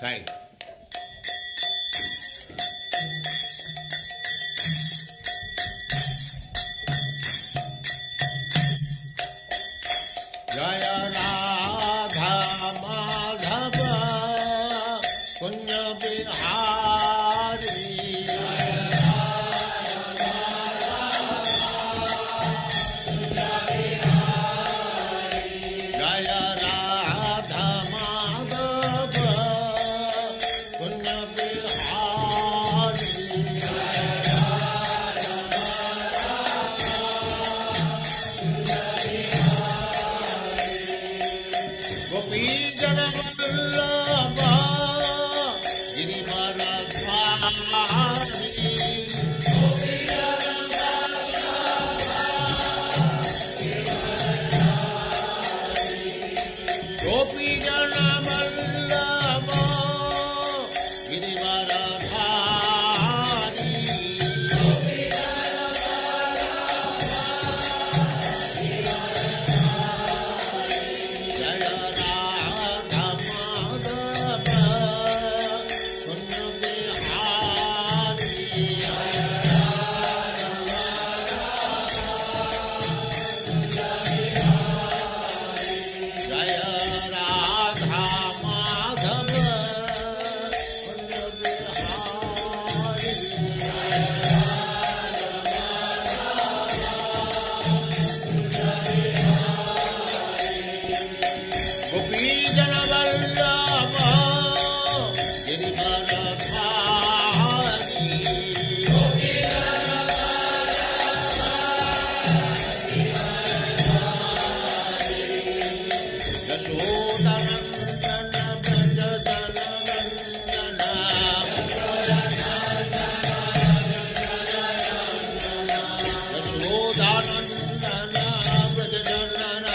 Say. Jaya Radha Madhava Punya Bihari Jaya Radha Madhava Punya Bihari Gopi Jana Vallabha Girivaradhari Gopi Jana Vallabha Girivaradhari Jaya Radha Madhava Punya Bihari Jaya Radha Madhava Punya Bihari Gopi Jana Vallabha Girivaradhari Yashodanandana Brajajanandana Yashodanandana Brajajanandana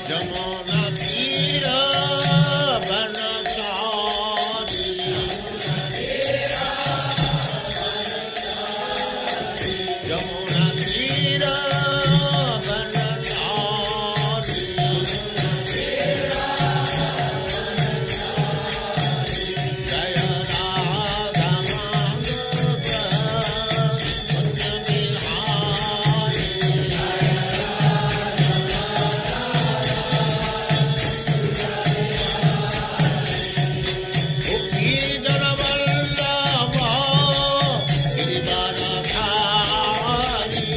Jamuna Tira Banachari Jamuna Tira Banachari Jaya Radha Madhava Punya Bihari Gopi Jana Vallabha Girivaradhari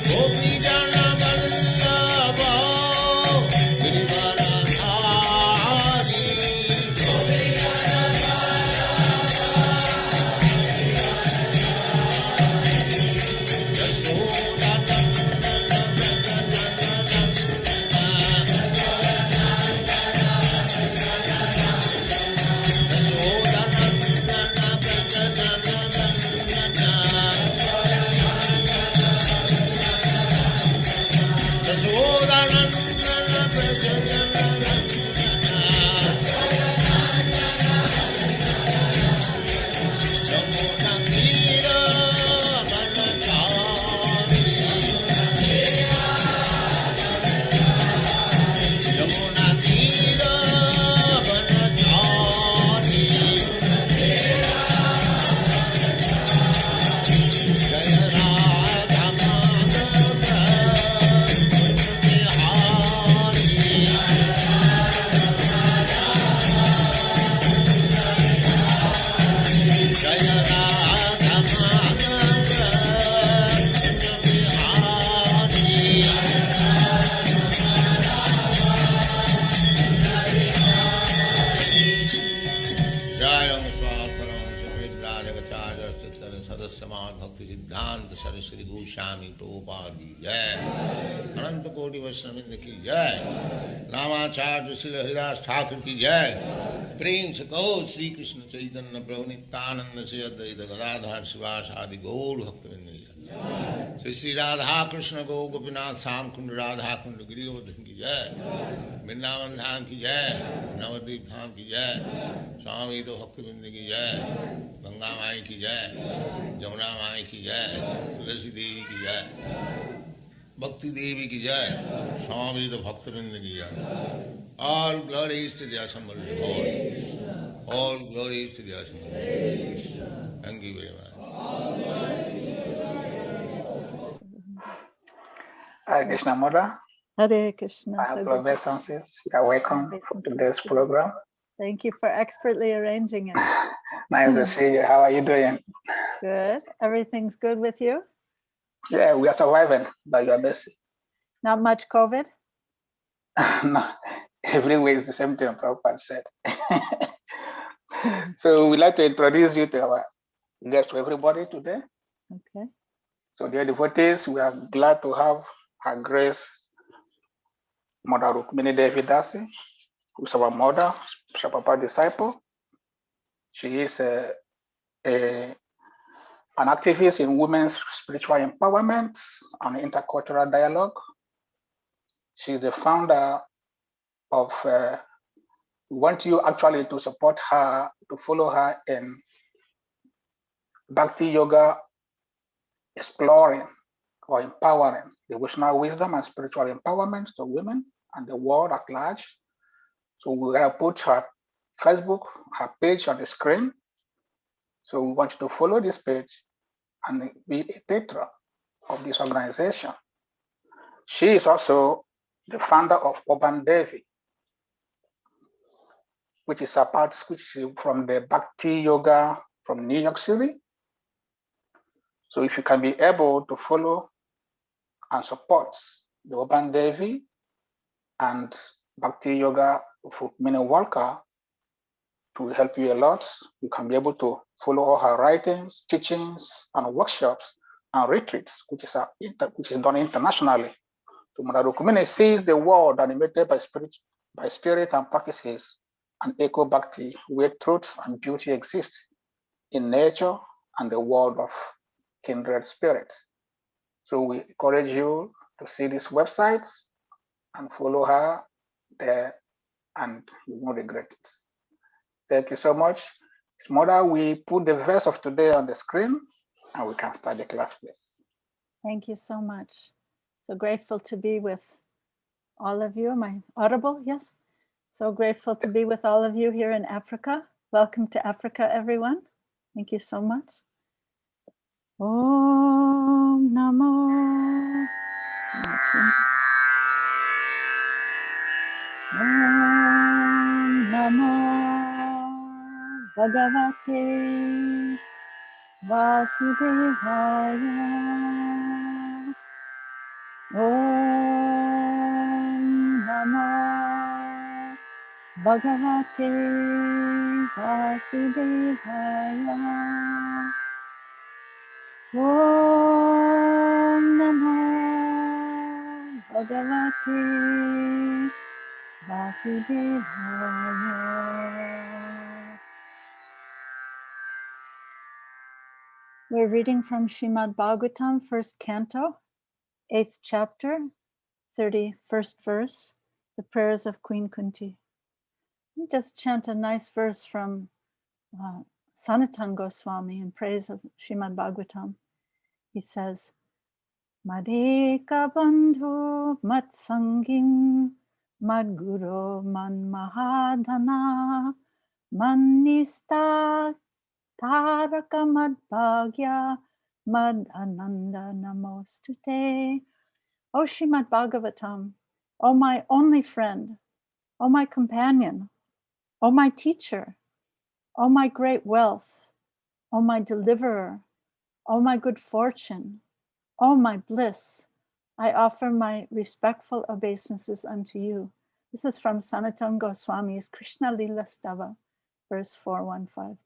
Gopi Jana Vallabha सिद्धांत सरस्वती गोस्वामी प्रभुपाद की जय, अनंत कोटि वैष्णववृंद की जय, रामाचार्य श्री हरिदास ठाकुर की जय। प्रेम से कहो श्री कृष्ण चैतन्य प्रभु नित्यानंद श्री अद्वैत गदाधर शिवास आदि गौर भक्तवृंद की जय। श्री श्री राधा कृष्ण गौ गोपीनाथ श्याम कुंड राधा कुंड गिरिवर्धन की जय, वृंदावन धाम की जय, नवद्वीप नवद्वीप धाम की जय, स्वामी तो भक्तबिंद की जय, गंगा माई की जय, जमुना माई की जय, तुलसी देवी की जय, भक्ति देवी की जय, स्वामी तो भक्तबिंद की जय. All glories to the Assembled Lord. All glories to the Assembled Lord. Thank you very much. Hare Krishna, Mother. Hare Krishna. I have obeisances. You are welcome for today's program. Thank you for expertly arranging it. Nice to see you. How are you doing? Good. Everything's good with you? Yeah, we are surviving by your mercy. Not much COVID? No, every way is the same thing, Prabhupada said. So we'd like to introduce you to our guest, to everybody today. Okay. So dear devotees, we are glad to have Her Grace Mother Rukmini Dd, who is our mother, Prabhupada disciple. She is an activist in women's spiritual empowerment and intercultural dialogue. She's the founder of, we want you actually to support her, to follow her in Bhakti Yoga, exploring or empowering devotional wisdom and spiritual empowerment to women and the world at large. So we're gonna put her Facebook, her page on the screen. So we want you to follow this page and be a patron of this organization. She is also the founder of Devi, which is a part from the Bhakti Yoga from New York City. So if you can be able to follow and support the Devi and Bhakti Yoga of Rukmini Walker, to help you a lot. You can be able to follow all her writings, teachings, and workshops and retreats, which is done internationally. So Mother Rukmini sees the world animated by spirit and practices and echo Bhakti, where truth and beauty exist in nature and the world of kindred spirits. So we encourage you to see these websites and follow her there, and you won't regret it. Thank you so much. Mother, we put the verse of today on the screen and we can start the class, please. Thank you so much. So grateful to be with all of you. Am I audible? Yes. So grateful to be with all of you here in Africa. Welcome to Africa, everyone. Thank you so much. Om Namo. Om Namo Bhagavate Vasudevaya. Om Namo Bhagavate Vasudevaya. Om Namo Bhagavate Vasudevaya. We're reading from Srimad Bhagavatam, first canto, 8th chapter, 31st verse, the prayers of Queen Kunti. We just chant a nice verse from Sanatana Goswami in praise of Srimad Bhagavatam. He says, Madeka bandhu mat sangim mad guru man mahadana man nista taraka mad bhagya mad ananda namostute. O Srimad Bhagavatam, O my only friend, O my companion, O my teacher, O my great wealth, O my deliverer, O my good fortune, O my bliss, I offer my respectful obeisances unto you. This is from Sanatana Goswami's Krishna Lila Stava, verse 415.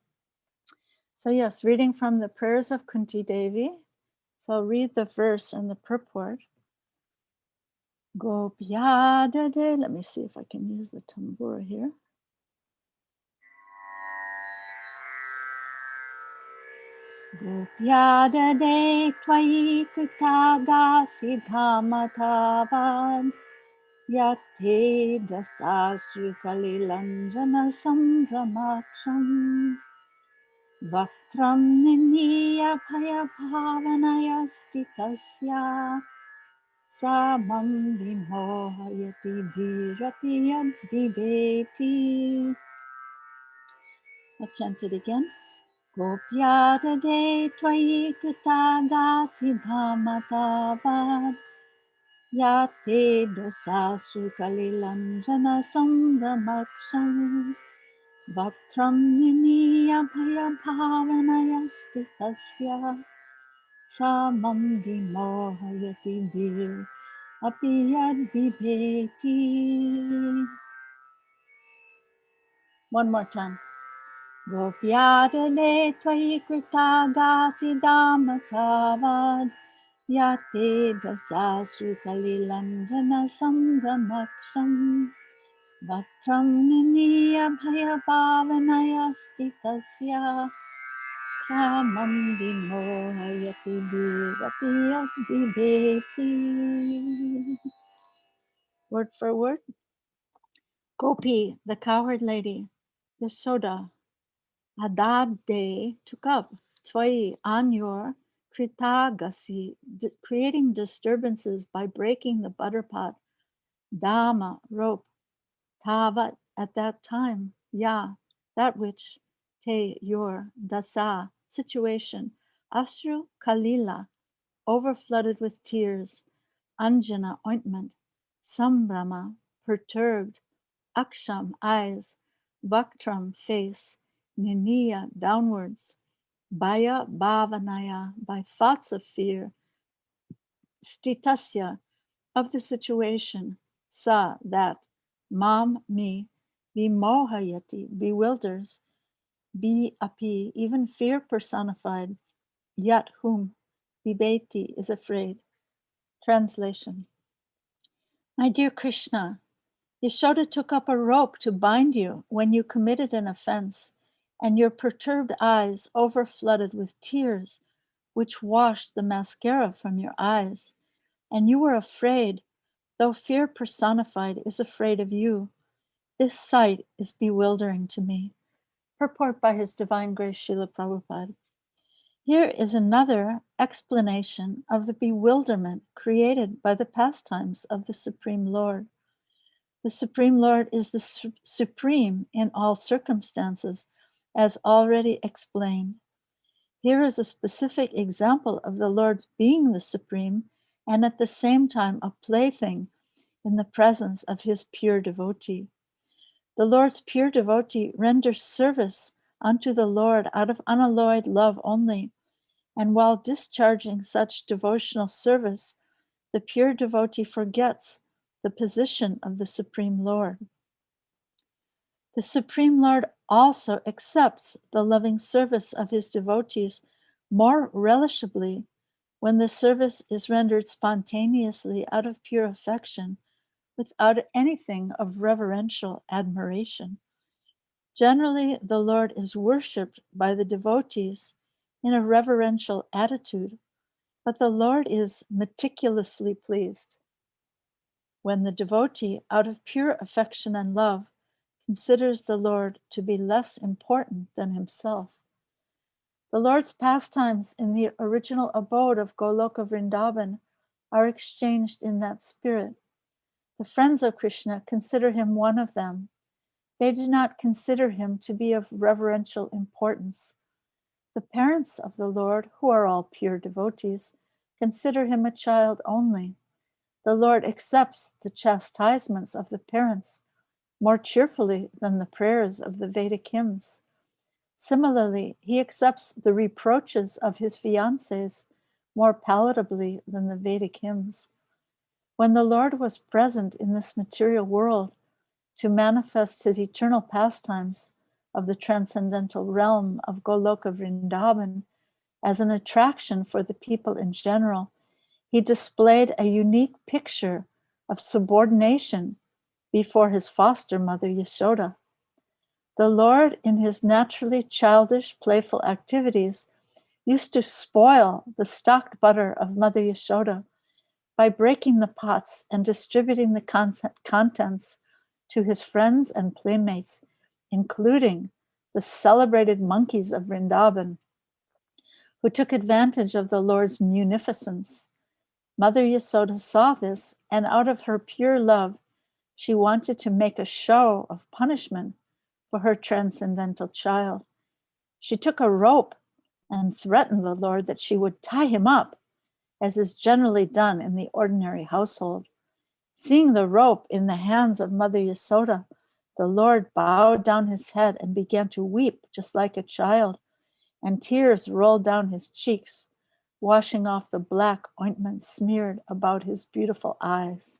So yes, reading from the prayers of Kunti Devi. So I'll read the verse and the purport. Gopya Dade, let me see if I can use the tambura here. Gopya Dade Twayi Kritagasi Dhamatavan Yate dasashu kalilanjana sambramaksham Vaktram niniya bhaya bhavanaya stitasya Samam vimohayati bhirapi yadvibeti. I chant it again. Gopyada de tvayi krita siddhamatavad Yate dosasu kalilanjana sambramaksham Vaktram niniya bhaya bhavanaya stitasya Samam vimohayati bir apiyad vibheti. One more time. Gopyadane tvayi krita dasidhamatavad Yate dasasu kalilanjana sambramaksham Vaktram niniya bhaya bhavanaya stitasya Samam vimohayati bhirapi vibheti. Word for word. Gopi, the cowherd lady, Yasoda, Adabde, took up, Tvai, on your, Kritagasi, creating disturbances by breaking the butter pot, Dama, rope, Tavat, at that time, Ya, that which, Te, your, Dasa, situation, Asru, Kalila, overflooded with tears, Anjana, ointment, Sambrama, perturbed, Aksham, eyes, Vaktram, face, Niniya, downwards, Bhaya, Bhavanaya, by thoughts of fear, Stitasya, of the situation, Sa, that, Mam, me, Vimohayati, bewilders, Bi, api, even fear personified, Yat, whom, Vibeti, is afraid. Translation. My dear Krishna, Yashoda took up a rope to bind you when you committed an offense, and your perturbed eyes overflooded with tears, which washed the mascara from your eyes. And you were afraid, though fear personified is afraid of you. This sight is bewildering to me. Purport by His Divine Grace Srila Prabhupada. Here is another explanation of the bewilderment created by the pastimes of the Supreme Lord. The Supreme Lord is the supreme in all circumstances, as already explained. Here is a specific example of the Lord's being the supreme and at the same time a plaything in the presence of His pure devotee. The Lord's pure devotee renders service unto the Lord out of unalloyed love only, and while discharging such devotional service, the pure devotee forgets the position of the Supreme Lord. The Supreme Lord also accepts the loving service of His devotees more relishably when the service is rendered spontaneously out of pure affection, without anything of reverential admiration. Generally, the Lord is worshipped by the devotees in a reverential attitude, but the Lord is meticulously pleased when the devotee, out of pure affection and love, considers the Lord to be less important than himself. The Lord's pastimes in the original abode of Goloka Vrindavan are exchanged in that spirit. The friends of Krishna consider him one of them. They do not consider him to be of reverential importance. The parents of the Lord, who are all pure devotees, consider him a child only. The Lord accepts the chastisements of the parents more cheerfully than the prayers of the Vedic hymns. Similarly, he accepts the reproaches of his fiancés more palatably than the Vedic hymns. When the Lord was present in this material world to manifest his eternal pastimes of the transcendental realm of Goloka Vrindavan as an attraction for the people in general, he displayed a unique picture of subordination before his foster mother Yashoda. The Lord, in his naturally childish, playful activities, used to spoil the stocked butter of Mother Yashoda by breaking the pots and distributing the contents to his friends and playmates, including the celebrated monkeys of Vrindavan, who took advantage of the Lord's munificence. Mother Yasoda saw this, and out of her pure love, she wanted to make a show of punishment for her transcendental child. She took a rope and threatened the Lord that she would tie him up, as is generally done in the ordinary household. Seeing the rope in the hands of Mother Yasoda, the Lord bowed down his head and began to weep just like a child, and tears rolled down his cheeks, washing off the black ointment smeared about his beautiful eyes.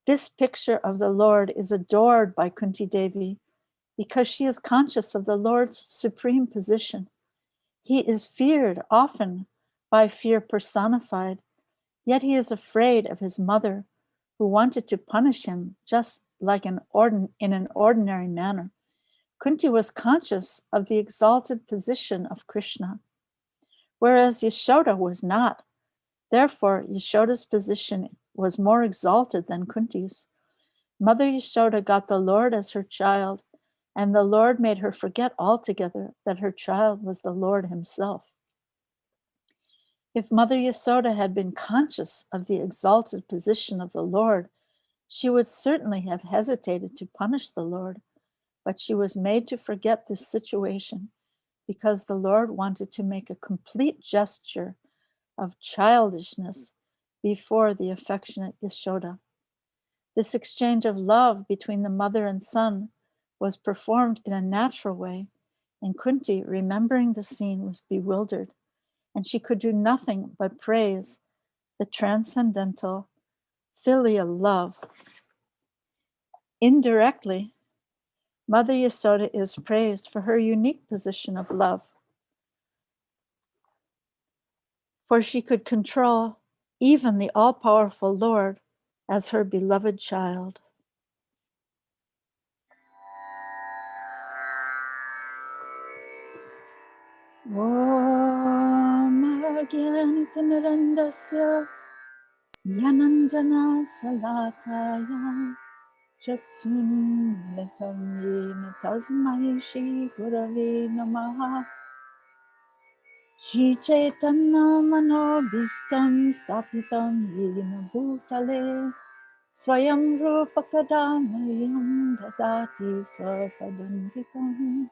This picture of the Lord is adored by Kunti Devi because she is conscious of the Lord's supreme position. He is feared often by fear personified, yet he is afraid of his mother, who wanted to punish him just like in an ordinary manner. Kunti was conscious of the exalted position of Krishna, whereas Yashoda was not. Therefore, Yashoda's position was more exalted than Kunti's. Mother Yashoda got the Lord as her child, and the Lord made her forget altogether that her child was the Lord himself. If Mother Yasoda had been conscious of the exalted position of the Lord, she would certainly have hesitated to punish the Lord, but she was made to forget this situation because the Lord wanted to make a complete gesture of childishness before the affectionate Yashoda. This exchange of love between the mother and son was performed in a natural way, and Kunti, remembering the scene, was bewildered, and she could do nothing but praise the transcendental filial love. Indirectly, Mother Yasoda is praised for her unique position of love, for she could control even the all-powerful Lord as her beloved child. Om Agyanitamirandasya Yananjana Salakaya Chaksun Yena Tasmai Shri Gurave Namaha Shri Chaitanya Manobhishtam Stapitam Yena Bhutale Swayam Rupa Kadamayam Dadati Sarvabandikam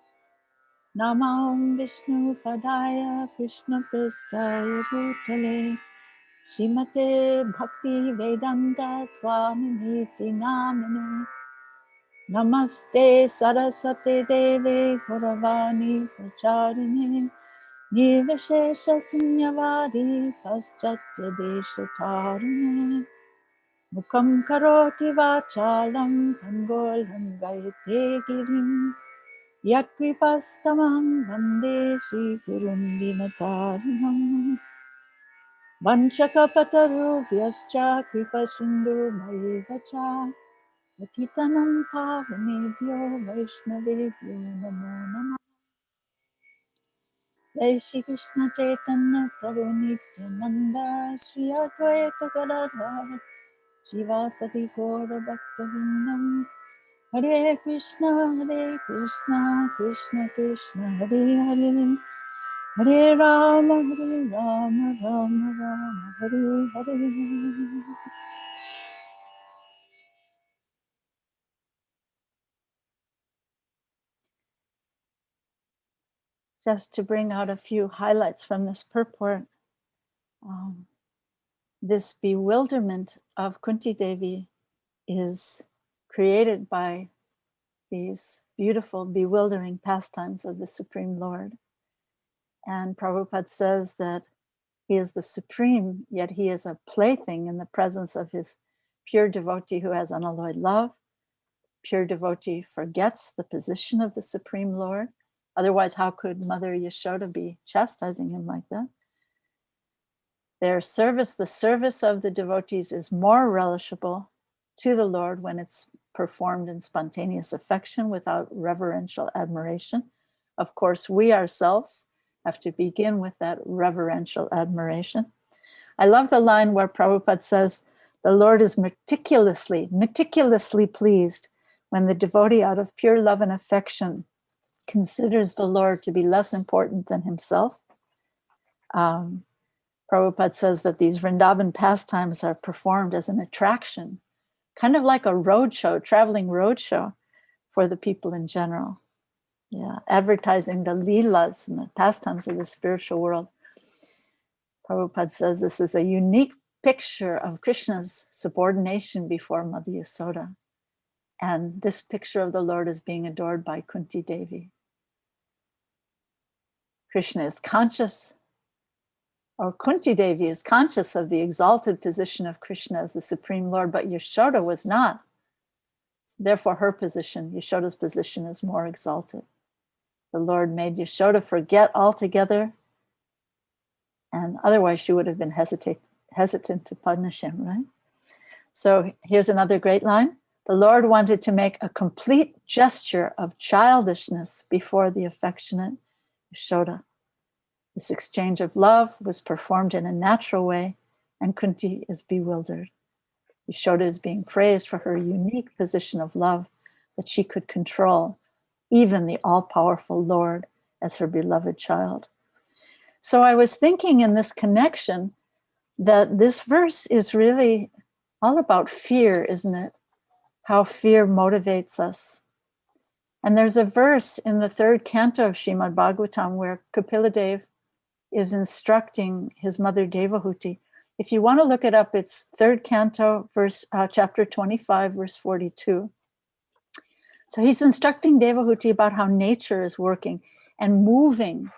Namam Vishnu Padaya Krishna Prestaya Bhutale Shrimate Bhakti Vedanta Swami Niti Namane Namaste Saraswati Devi Gauravani Pracharini Nirvishesha Sunyavadi Paschatya Deshatarine Mukam Karoti Vachalam Pangolam Gayate Girim Yakripastamam Vande Shri Gurum Dinatarinam Vanchakapatarubhyascha Kripasindhu Bhaivacha Patitanam Pavanebhyo Vaishnavebhyo Namo Namah. Jai Shri Krishna Chaitanya Prabhu Nityananda Shri Advaita Gadadhar Shivasati Gaura Bhaktivinoda Hare Krishna Krishna Krishna Hare Hare Hare Rama Rama Rama Hare Hare. Just to bring out a few highlights from this purport, this bewilderment of Kunti Devi is created by these beautiful, bewildering pastimes of the Supreme Lord. And Prabhupada says that he is the supreme, yet he is a plaything in the presence of his pure devotee who has unalloyed love. Pure devotee forgets the position of the Supreme Lord. Otherwise, how could Mother Yashoda be chastising him like that? Their service, the service of the devotees, is more relishable to the Lord when it's performed in spontaneous affection without reverential admiration. Of course, we ourselves have to begin with that reverential admiration. I love the line where Prabhupada says, the Lord is meticulously pleased when the devotee out of pure love and affection considers the Lord to be less important than himself. Prabhupada says that these Vrindavan pastimes are performed as an attraction, kind of like a roadshow, traveling roadshow for the people in general. Yeah, advertising the leelas and the pastimes of the spiritual world. Prabhupada says this is a unique picture of Krishna's subordination before Mother Yasoda. And this picture of the Lord is being adored by Kunti Devi. Krishna is conscious, or Kunti Devi is conscious of the exalted position of Krishna as the Supreme Lord, but Yashoda was not. Therefore, her position, Yashoda's position, is more exalted. The Lord made Yashoda forget altogether, and otherwise she would have been hesitant to punish him, right? So here's another great line. The Lord wanted to make a complete gesture of childishness before the affectionate Yashoda. This exchange of love was performed in a natural way, and Kunti is bewildered. Yashoda is being praised for her unique position of love, that she could control even the all-powerful Lord as her beloved child. So I was thinking in this connection that this verse is really all about fear, isn't it? How fear motivates us. And there's a verse in the 3rd canto of Srimad Bhagavatam where Kapila Dev is instructing his mother Devahuti. If you want to look it up, it's 3rd canto, chapter 25, verse 42. So he's instructing Devahuti about how nature is working and moving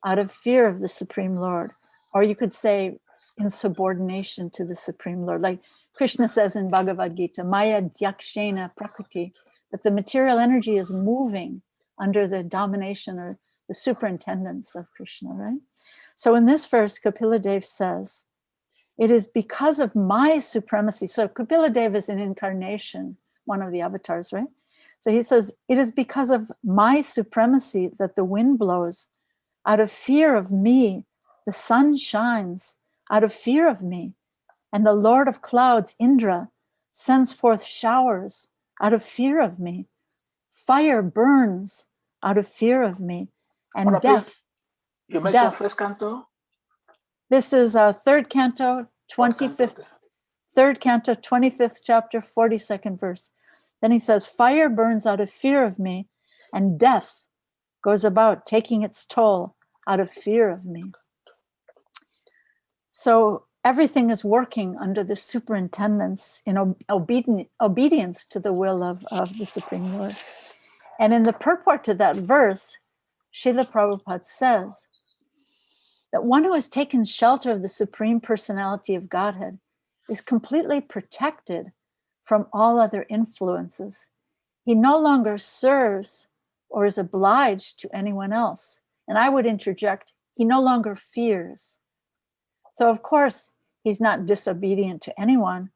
out of fear of the Supreme Lord. Or you could say in subordination to the Supreme Lord. Like Krishna says in Bhagavad Gita, Maya Dyakshena Prakriti, that the material energy is moving under the domination or the superintendence of Krishna, right? So in this verse, Kapila Dev says, it is because of my supremacy. So Kapila Dev is an incarnation, one of the avatars, right? So he says, it is because of my supremacy that the wind blows. Out of fear of me, the sun shines. Out of fear of me. And the Lord of clouds, Indra, sends forth showers out of fear of me. Fire burns out of fear of me. And death. You mentioned 1st canto? This is 3rd canto, 25th, 3rd canto, 25th chapter, 42nd verse. Then he says, fire burns out of fear of me, and death goes about taking its toll out of fear of me. So everything is working under the superintendence in obedience to the will of the Supreme Lord. And in the purport to that verse, Srila Prabhupada says that one who has taken shelter of the Supreme Personality of Godhead is completely protected from all other influences. He no longer serves or is obliged to anyone else. And I would interject, he no longer fears. So of course, he's not disobedient to anyone.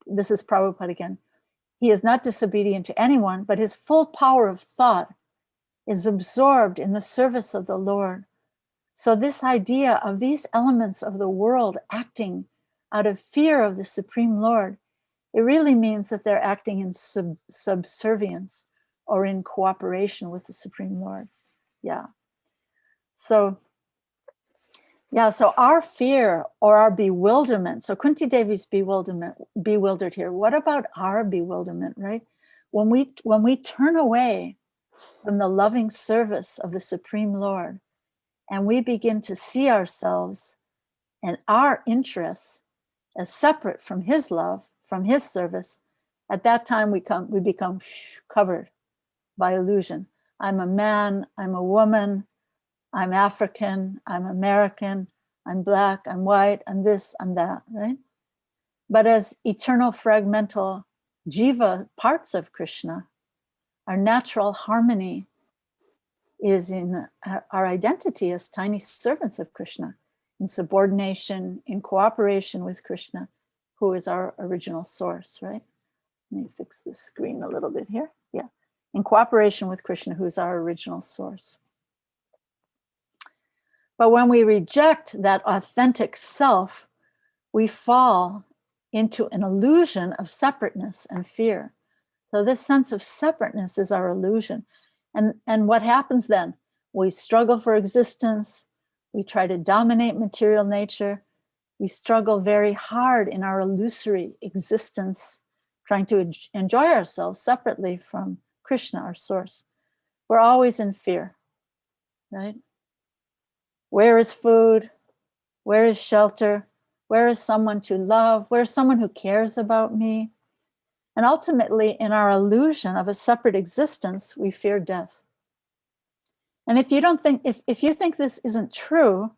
This is Prabhupada again. He is not disobedient to anyone, but his full power of thought is absorbed in the service of the Lord. So this idea of these elements of the world acting out of fear of the Supreme Lord, it really means that they're acting in subservience or in cooperation with the Supreme Lord. Yeah. So our fear or our bewilderment, so Kunti Devi's bewildered here. What about our bewilderment, right? When we turn away from the loving service of the Supreme Lord and we begin to see ourselves and our interests as separate from his love, from his service, at that time we become covered by illusion. I'm a man, I'm a woman, I'm African, I'm American, I'm black, I'm white, I'm this, I'm that, right? But as eternal fragmental jiva parts of Krishna, our natural harmony is in our identity as tiny servants of Krishna, in subordination, in cooperation with Krishna, who is our original source, right? Let me fix the screen a little bit here. Yeah, in cooperation with Krishna, who is our original source. But when we reject that authentic self, we fall into an illusion of separateness and fear. So this sense of separateness is our illusion. And what happens then? We struggle for existence. We try to dominate material nature. We struggle very hard in our illusory existence, trying to enjoy ourselves separately from Krishna, our source. We're always in fear, right? Where is food? Where is shelter? Where is someone to love? Where is someone who cares about me? And ultimately, in our illusion of a separate existence, we fear death. And if you don't think, if you think this isn't true,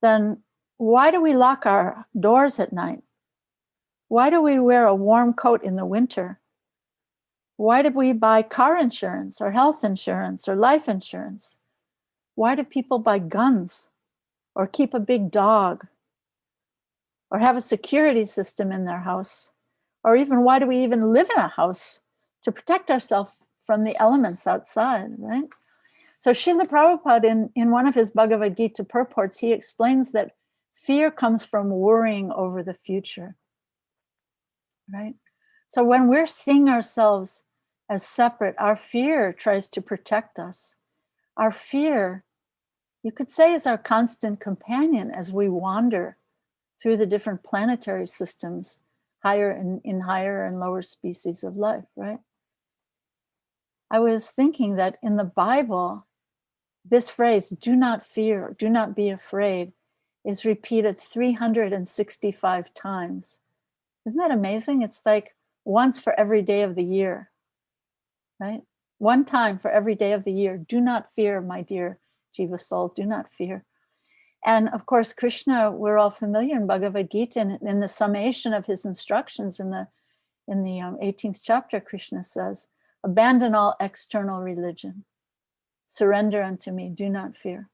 then why do we lock our doors at night? Why do we wear a warm coat in the winter? Why do we buy car insurance or health insurance or life insurance? Why do people buy guns or keep a big dog or have a security system in their house? Or even why do we even live in a house? To protect ourselves from the elements outside, right? So Srila Prabhupada, in one of his Bhagavad Gita purports, he explains that fear comes from worrying over the future, right? So when we're seeing ourselves as separate, our fear tries to protect us. Our fear, you could say, is our constant companion as we wander through the different planetary systems, higher in higher and lower species of life, right? I was thinking that in the Bible, this phrase, do not fear, do not be afraid, is repeated 365 times. Isn't that amazing? It's like once for every day of the year, right? One time for every day of the year. Do not fear, my dear Jiva soul, do not fear. And of course, Krishna, we're all familiar in Bhagavad Gita, in the summation of his instructions in the 18th chapter, Krishna says, abandon all external religion. Surrender unto me, do not fear.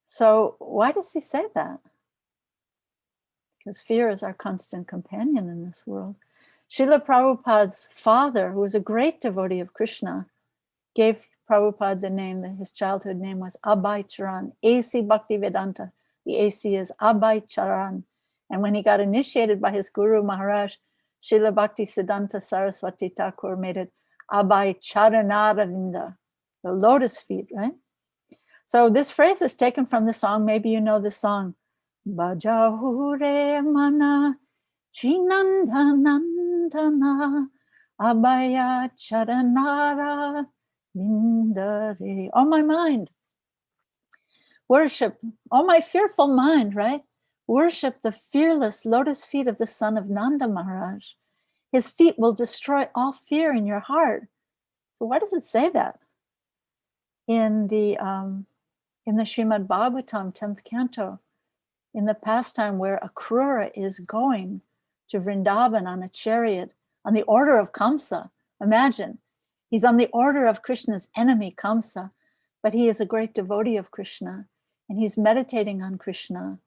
So why does he say that? Because fear is our constant companion in this world. Srila Prabhupada's father, who was a great devotee of Krishna, gave Prabhupada the name, his childhood name was Abhay Charan, A.C. Bhaktivedanta. The A.C. is Abhay Charan. And when he got initiated by his guru Maharaj, Srila Bhakti Siddhanta Saraswati Thakur made it Abhay Charanaravinda, the lotus feet, right? So this phrase is taken from the song, maybe you know the song, Bajahure Mana Chinandanandana Abhaya Charanara Vindare. Oh, my mind, worship, oh, my fearful mind, right? Worship the fearless lotus feet of the son of Nanda Maharaj. His feet will destroy all fear in your heart. So why does it say that? In the Srimad Bhagavatam, 10th canto, in the pastime where Akrura is going to Vrindavan on a chariot, on the order of Kamsa. Imagine, he's on the order of Krishna's enemy, Kamsa, but he is a great devotee of Krishna, and he's meditating on Krishna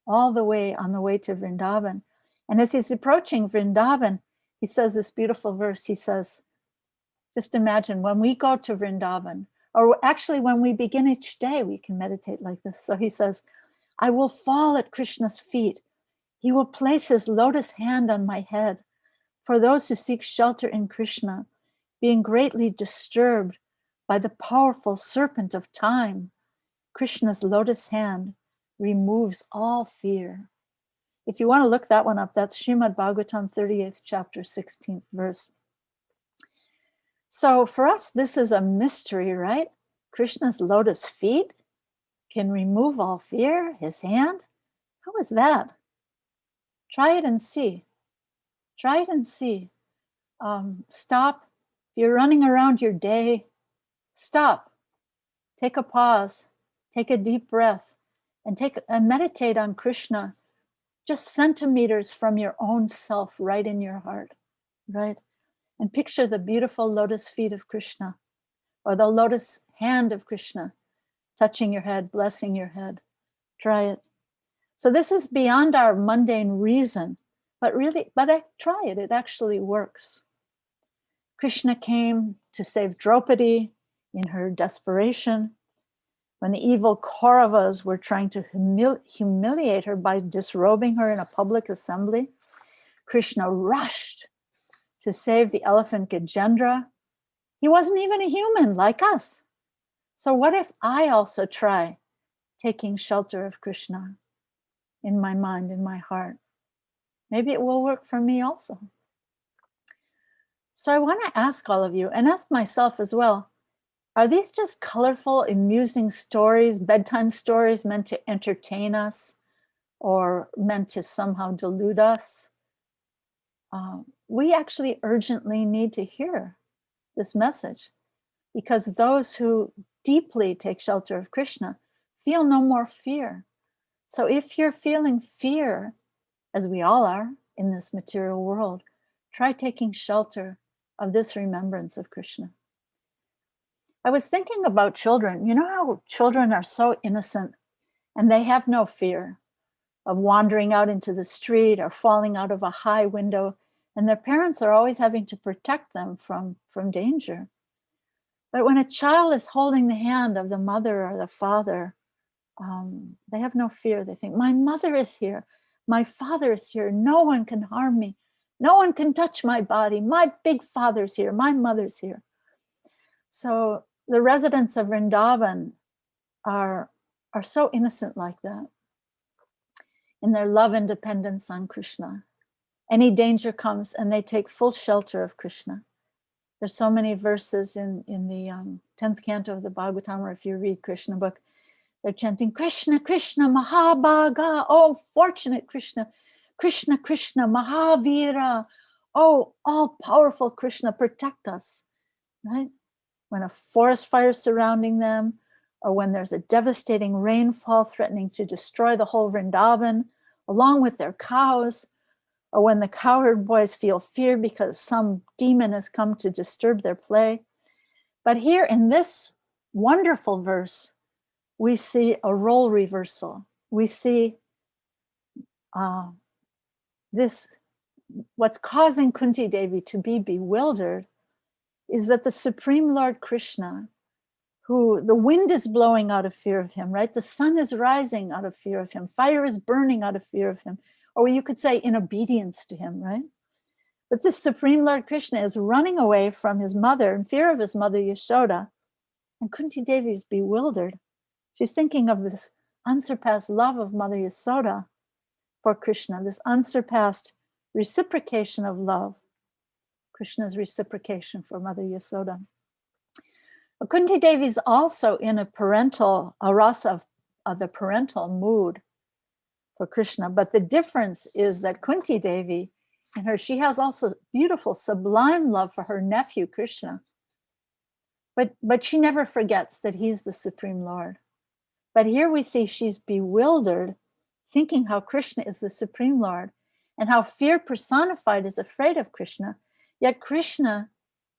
all the way on the way to Vrindavan. And as he's approaching Vrindavan, he says this beautiful verse. He says, just imagine when we go to Vrindavan, or actually when we begin each day, we can meditate like this. So he says, I will fall at Krishna's feet. He will place his lotus hand on my head. For those who seek shelter in Krishna, being greatly disturbed by the powerful serpent of time, Krishna's lotus hand removes all fear. If you want to look that one up, that's Srimad Bhagavatam, 38th chapter, 16th verse. So for us, this is a mystery, right? Krishna's lotus feet can remove all fear, his hand. How is that? Try it and see. Try it and see. Stop. If you're running around your day, stop. Take a pause. Take a deep breath and meditate on Krishna, just centimeters from your own self, right in your heart, right? And picture the beautiful lotus feet of Krishna, or the lotus hand of Krishna, touching your head, blessing your head. Try it. So this is beyond our mundane reason, but try it. It actually works. Krishna came to save Draupadi in her desperation. when the evil Kauravas were trying to humiliate her by disrobing her in a public assembly, Krishna rushed to save the elephant Gajendra. He wasn't even a human like us. So what if I also try taking shelter of Krishna in my mind, in my heart? Maybe it will work for me also. So I want to ask all of you, and ask myself as well, are these just colorful, amusing stories, bedtime stories meant to entertain us or meant to somehow delude us? We actually urgently need to hear this message, because those who deeply take shelter of Krishna feel no more fear. So if you're feeling fear, as we all are in this material world, try taking shelter of this remembrance of Krishna. I was thinking about children. You know how children are so innocent and they have no fear of wandering out into the street or falling out of a high window, and their parents are always having to protect them from danger. But when a child is holding the hand of the mother or the father, they have no fear. They think, my mother is here, my father is here, no one can harm me, no one can touch my body, my big father's here, my mother's here. So the residents of Vrindavan are so innocent like that in their love and dependence on Krishna. Any danger comes and they take full shelter of Krishna. There's so many verses in the 10th canto of the Bhagavatam, or if you read Krishna book, they're chanting, Krishna, Krishna, Mahabhaga, oh, fortunate Krishna, Krishna, Krishna, Mahavira, oh, all-powerful Krishna, protect us, right? When a forest fire is surrounding them, or when there's a devastating rainfall threatening to destroy the whole Vrindavan, along with their cows, or when the cowherd boys feel fear because some demon has come to disturb their play. But here in this wonderful verse, we see a role reversal. We see this, what's causing Kunti Devi to be bewildered is that the Supreme Lord Krishna, who the wind is blowing out of fear of him, right? The sun is rising out of fear of him. Fire is burning out of fear of him. Or you could say in obedience to him, right? But this Supreme Lord Krishna is running away from his mother in fear of his mother Yashoda. And Kunti Devi is bewildered. She's thinking of this unsurpassed love of Mother Yashoda for Krishna, this unsurpassed reciprocation of love, Krishna's reciprocation for Mother Yashoda. But Kunti Devi is also in a rasa of the parental mood for Krishna. But the difference is that Kunti Devi, in her, she has also beautiful, sublime love for her nephew Krishna. But she never forgets that he's the Supreme Lord. But here we see she's bewildered, thinking how Krishna is the Supreme Lord and how fear personified is afraid of Krishna, yet Krishna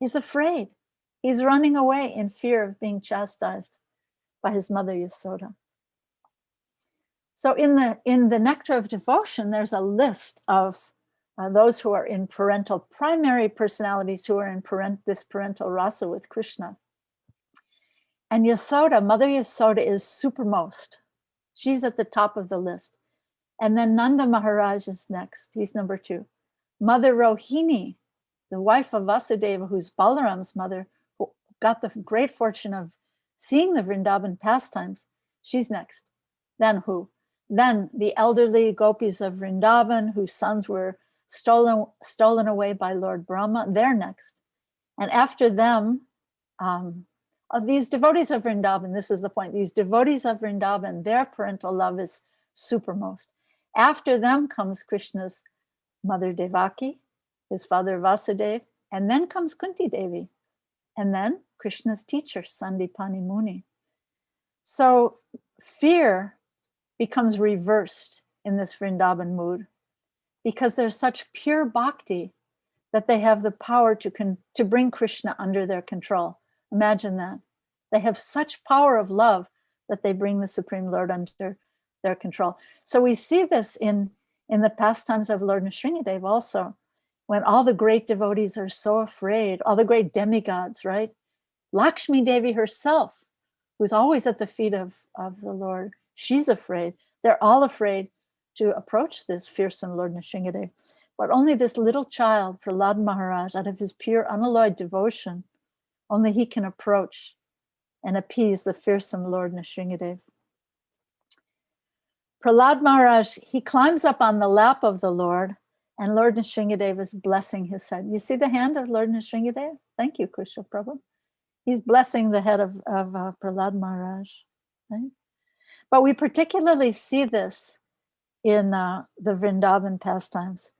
is afraid. He's running away in fear of being chastised by his mother Yashoda. So in the Nectar of Devotion, there's a list of those who are in primary personalities who are in this parental rasa with Krishna. And Yashoda, Mother Yashoda, is supermost. She's at the top of the list. And then Nanda Maharaj is next. He's number 2. Mother Rohini, the wife of Vasudeva, who's Balaram's mother, who got the great fortune of seeing the Vrindavan pastimes, she's next. Then who? Then the elderly gopis of Vrindavan, whose sons were stolen away by Lord Brahma, they're next. And after them, of these devotees of Vrindavan, this is the point, these devotees of Vrindavan, their parental love is supermost. After them comes Krishna's mother Devaki, his father Vasudeva, and then comes Kunti Devi, and then Krishna's teacher, Sandipani Muni. So fear becomes reversed in this Vrindavan mood because there's such pure bhakti that they have the power to bring Krishna under their control. Imagine that. They have such power of love that they bring the Supreme Lord under their control. So we see this in the pastimes of Lord Nrsimhadev also, when all the great devotees are so afraid, all the great demigods, right? Lakshmi Devi herself who's always at the feet of the Lord. She's afraid. They're all afraid to approach this fearsome Lord Nrsingadev. But only this little child, Prahlad Maharaj, out of his pure unalloyed devotion, only he can approach and appease the fearsome Lord Nrsingadev. Prahlad Maharaj, he climbs up on the lap of the Lord, and Lord Nrsingadev is blessing his head. You see the hand of Lord Nrsingadev? Thank you, Krishna Prabhu. He's blessing the head of Prahlad Maharaj. Right? But we particularly see this in the Vrindavan pastimes,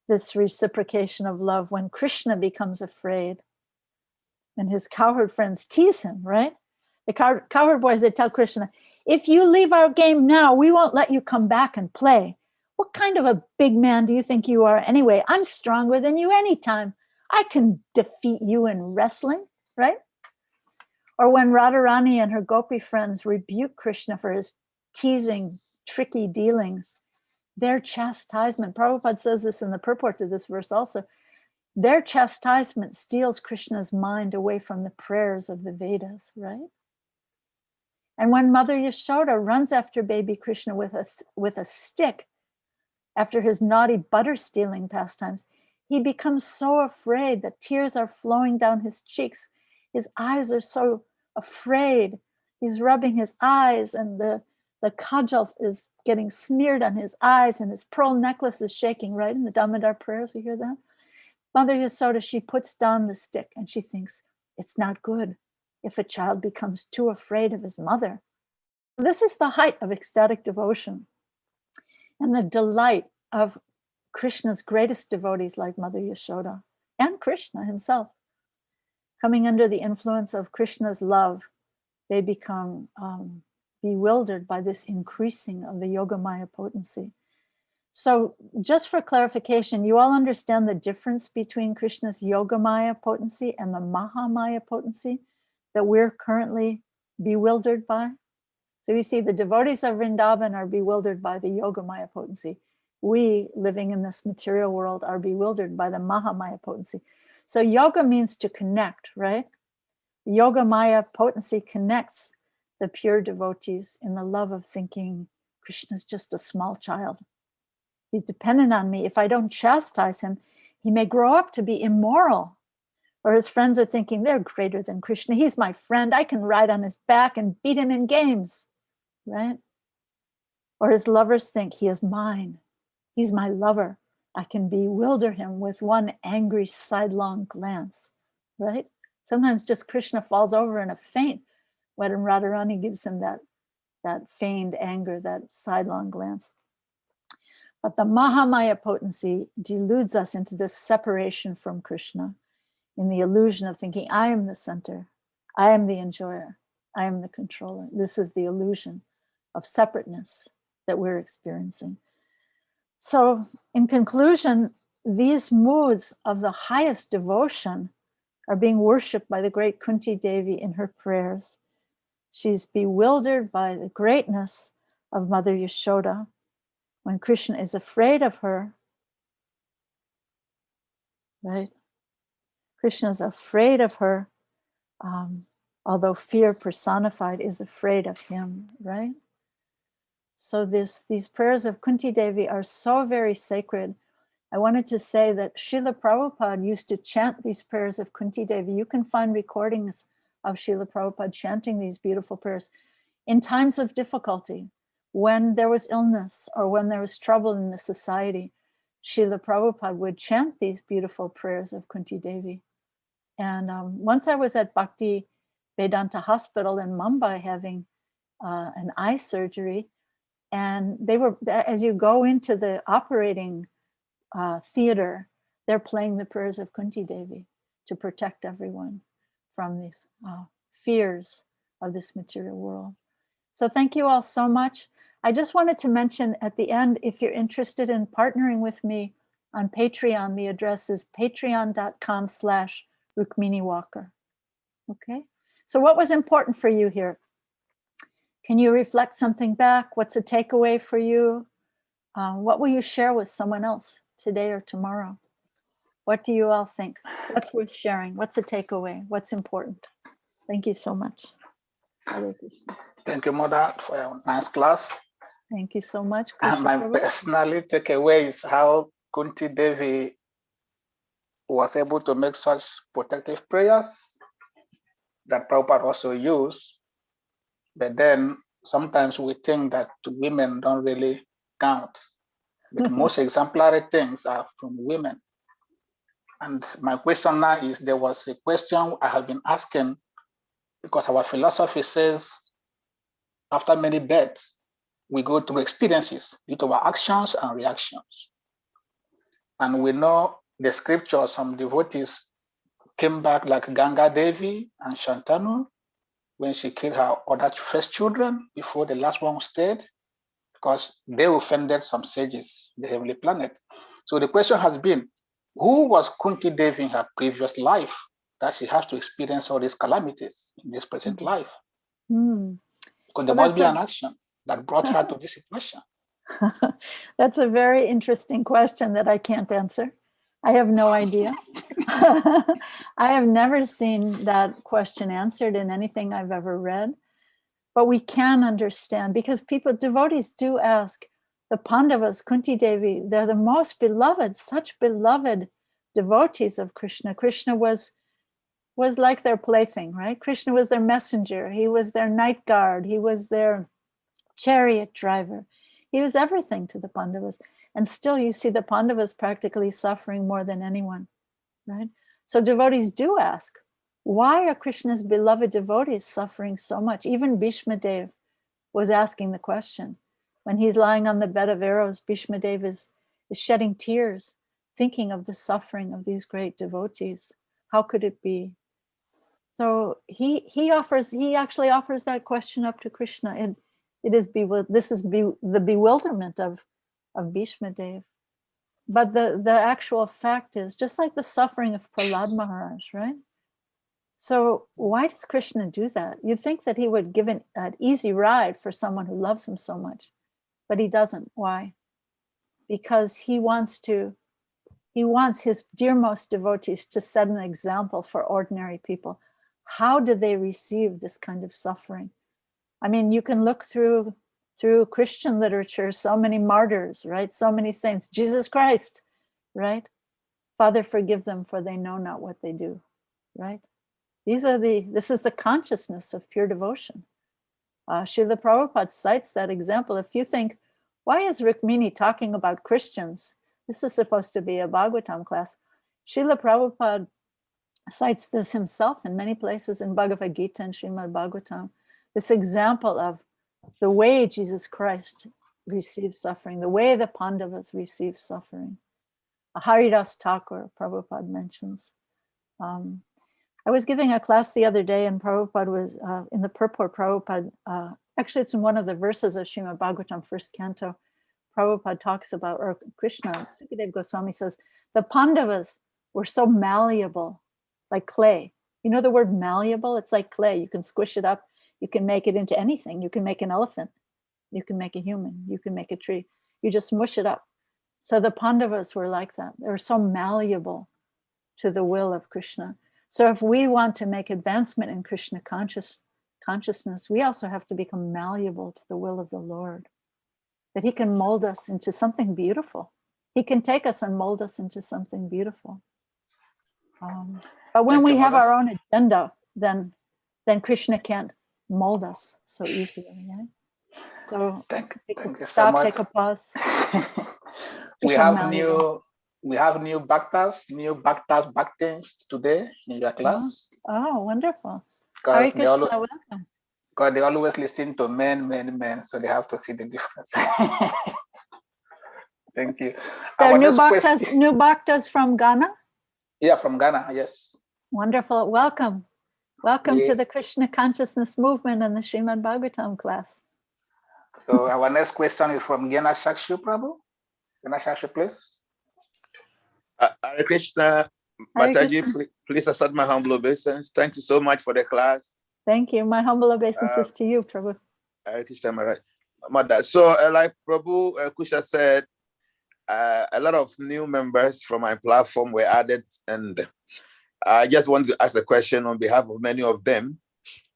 this reciprocation of love when Krishna becomes afraid and his cowherd friends tease him, right? The cowherd boys, they tell Krishna, if you leave our game now, we won't let you come back and play. What kind of a big man do you think you are anyway? I'm stronger than you anytime. I can defeat you in wrestling, right? Or when Radharani and her gopi friends rebuke Krishna for his teasing, tricky dealings, their chastisement, Prabhupada says this in the purport to this verse also, their chastisement steals Krishna's mind away from the prayers of the Vedas, right? And when Mother Yashoda runs after baby Krishna with a stick after his naughty butter stealing pastimes, he becomes so afraid that tears are flowing down his cheeks. His eyes are so afraid. He's rubbing his eyes, and the kajal is getting smeared on his eyes, and his pearl necklace is shaking, right? In the Damodar prayers, we hear that. Mother Yasoda, she puts down the stick and she thinks, it's not good if a child becomes too afraid of his mother. This is the height of ecstatic devotion and the delight of Krishna's greatest devotees like Mother Yashoda and Krishna himself. Coming under the influence of Krishna's love, they become bewildered by this increasing of the Yogamaya potency. So just for clarification, you all understand the difference between Krishna's Yogamaya potency and the Mahamaya potency that we're currently bewildered by? So you see, the devotees of Vrindavan are bewildered by the Yogamaya potency. We, living in this material world, are bewildered by the Mahamaya potency. So yoga means to connect, right? Yogamaya potency connects the pure devotees in the love of thinking Krishna's just a small child. He's dependent on me. If I don't chastise him, he may grow up to be immoral. Or his friends are thinking, they're greater than Krishna. He's my friend. I can ride on his back and beat him in games, right? Or his lovers think, he is mine. He's my lover. I can bewilder him with one angry sidelong glance, right? Sometimes just Krishna falls over in a faint when Radharani gives him that feigned anger, that sidelong glance. But the Mahamaya potency deludes us into this separation from Krishna in the illusion of thinking, I am the center, I am the enjoyer, I am the controller. This is the illusion of separateness that we're experiencing. So in conclusion, these moods of the highest devotion are being worshipped by the great Kunti Devi in her prayers. She's bewildered by the greatness of Mother Yashoda. When Krishna is afraid of her, right? Krishna is afraid of her, although fear personified is afraid of him, right? So these prayers of Kunti Devi are so very sacred. I wanted to say that Srila Prabhupada used to chant these prayers of Kunti Devi. You can find recordings of Srila Prabhupada chanting these beautiful prayers in times of difficulty, when there was illness or when there was trouble in the society. Srila Prabhupada would chant these beautiful prayers of Kunti Devi. And once I was at Bhakti Vedanta Hospital in Mumbai having an eye surgery, and they were, as you go into the operating theater, they're playing the prayers of Kunti Devi to protect everyone from these fears of this material world. So thank you all so much. I just wanted to mention at the end, if you're interested in partnering with me on Patreon, the address is patreon.com/Rukmini Walker. Okay, so what was important for you here? Can you reflect something back? What's a takeaway for you? What will you share with someone else today or tomorrow? What do you all think? What's worth sharing? What's a takeaway? What's important? Thank you so much. Hare Krishna. Thank you, Mother, for a nice class. Thank you so much, And Krishna my Prabhu. personally takeaway is how Kunti Devi was able to make such protective prayers that Prabhupada also used. But then sometimes we think that women don't really count. But most exemplary things are from women. And my question now is, there was a question I have been asking, because our philosophy says after many births, we go through experiences due to our actions and reactions. And we know the scriptures, some devotees came back like Ganga Devi and Shantanu when she killed her other first children before the last one stayed, because they offended some sages, the heavenly planet. So the question has been, who was Kunti Devi in her previous life that she has to experience all these calamities in this present life? Because there must be an action that brought her to this situation. That's a very interesting question that I can't answer. I have no idea. I have never seen that question answered in anything I've ever read. But we can understand, because devotees do ask. The Pandavas, Kunti Devi, they're the most beloved, such beloved devotees of Krishna. Krishna was like their plaything, right? Krishna was their messenger. He was their night guard. He was their chariot driver. He was everything to the Pandavas. And still you see the Pandavas practically suffering more than anyone, right? So devotees do ask, why are Krishna's beloved devotees suffering so much? Even Bhishma Dev was asking the question. When he's lying on the bed of arrows, Bhishma Dev is shedding tears, thinking of the suffering of these great devotees. How could it be? So he actually offers that question up to Krishna. And this is the bewilderment of Bhishma Dev. But the actual fact is, just like the suffering of Prahlad Maharaj, right? So why does Krishna do that? You'd think that he would give an easy ride for someone who loves him so much, but he doesn't. Why? Because he wants his dearmost devotees to set an example for ordinary people. How do they receive this kind of suffering? I mean, you can look through Christian literature, so many martyrs, right? So many saints, Jesus Christ, right? Father, forgive them, for they know not what they do, right? This is the consciousness of pure devotion. Srila Prabhupada cites that example. If you think, why is Rukmini talking about Christians? This is supposed to be a Bhagavatam class. Srila Prabhupada cites this himself in many places in Bhagavad Gita and Srimad Bhagavatam. This example of the way Jesus Christ received suffering, the way the Pandavas received suffering. Haridas Thakur, Prabhupada mentions. I was giving a class the other day, and Prabhupada was in the purport. Prabhupada, actually, it's in one of the verses of Srimad Bhagavatam, first canto. Prabhupada talks about, or Krishna, Sukadeva Goswami says, the Pandavas were so malleable, like clay. You know the word malleable? It's like clay. You can squish it up. You can make it into anything. You can make an elephant. You can make a human. You can make a tree. You just mush it up. So the Pandavas were like that. They were so malleable to the will of Krishna. So if we want to make advancement in Krishna consciousness, we also have to become malleable to the will of the Lord, that he can mold us into something beautiful. He can take us and mold us into something beautiful. But when we have our own agenda, then Krishna can't mold us so easily. Right? So thank you stop, so much. take a pause. We have new bhaktins today in your class. Oh, wonderful. Because welcome. Because they always listen to men, so they have to see the difference. Thank you. They're new bhaktas from Ghana? Yeah, from Ghana, yes. Wonderful. Welcome. Welcome to the Krishna Consciousness Movement and the Srimad Bhagavatam class. So our next question is from Gena Shakshu Prabhu. Gena Shakshu, please. Hare Krishna. Mataji, please accept my humble obeisance. Thank you so much for the class. Thank you. My humble obeisances to you, Prabhu. Hare Krishna, Mother. So, like Prabhu Kusha said, a lot of new members from my platform were added, and I just wanted to ask a question on behalf of many of them.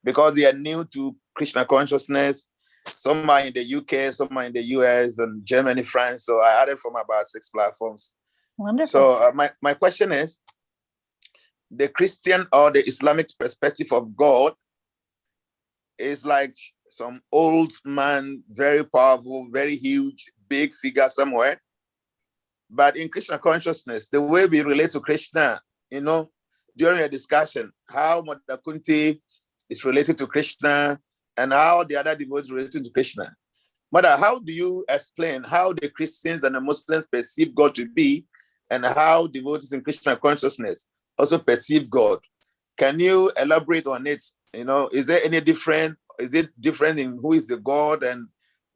because they are new to Krishna consciousness. Some are in the UK, some are in the US and Germany, France. So I added from about 6 platforms. Wonderful. So my question is, the Christian or the Islamic perspective of God is like some old man, very powerful, very huge, big figure somewhere. But in Krishna consciousness, the way we relate to Krishna, during a discussion, how Mother Kunti is related to Krishna and how the other devotees related to Krishna. Mother, how do you explain how the Christians and the Muslims perceive God to be and how devotees in Krishna consciousness also perceive God? Can you elaborate on it? Is there any different? Is it different in who is the God and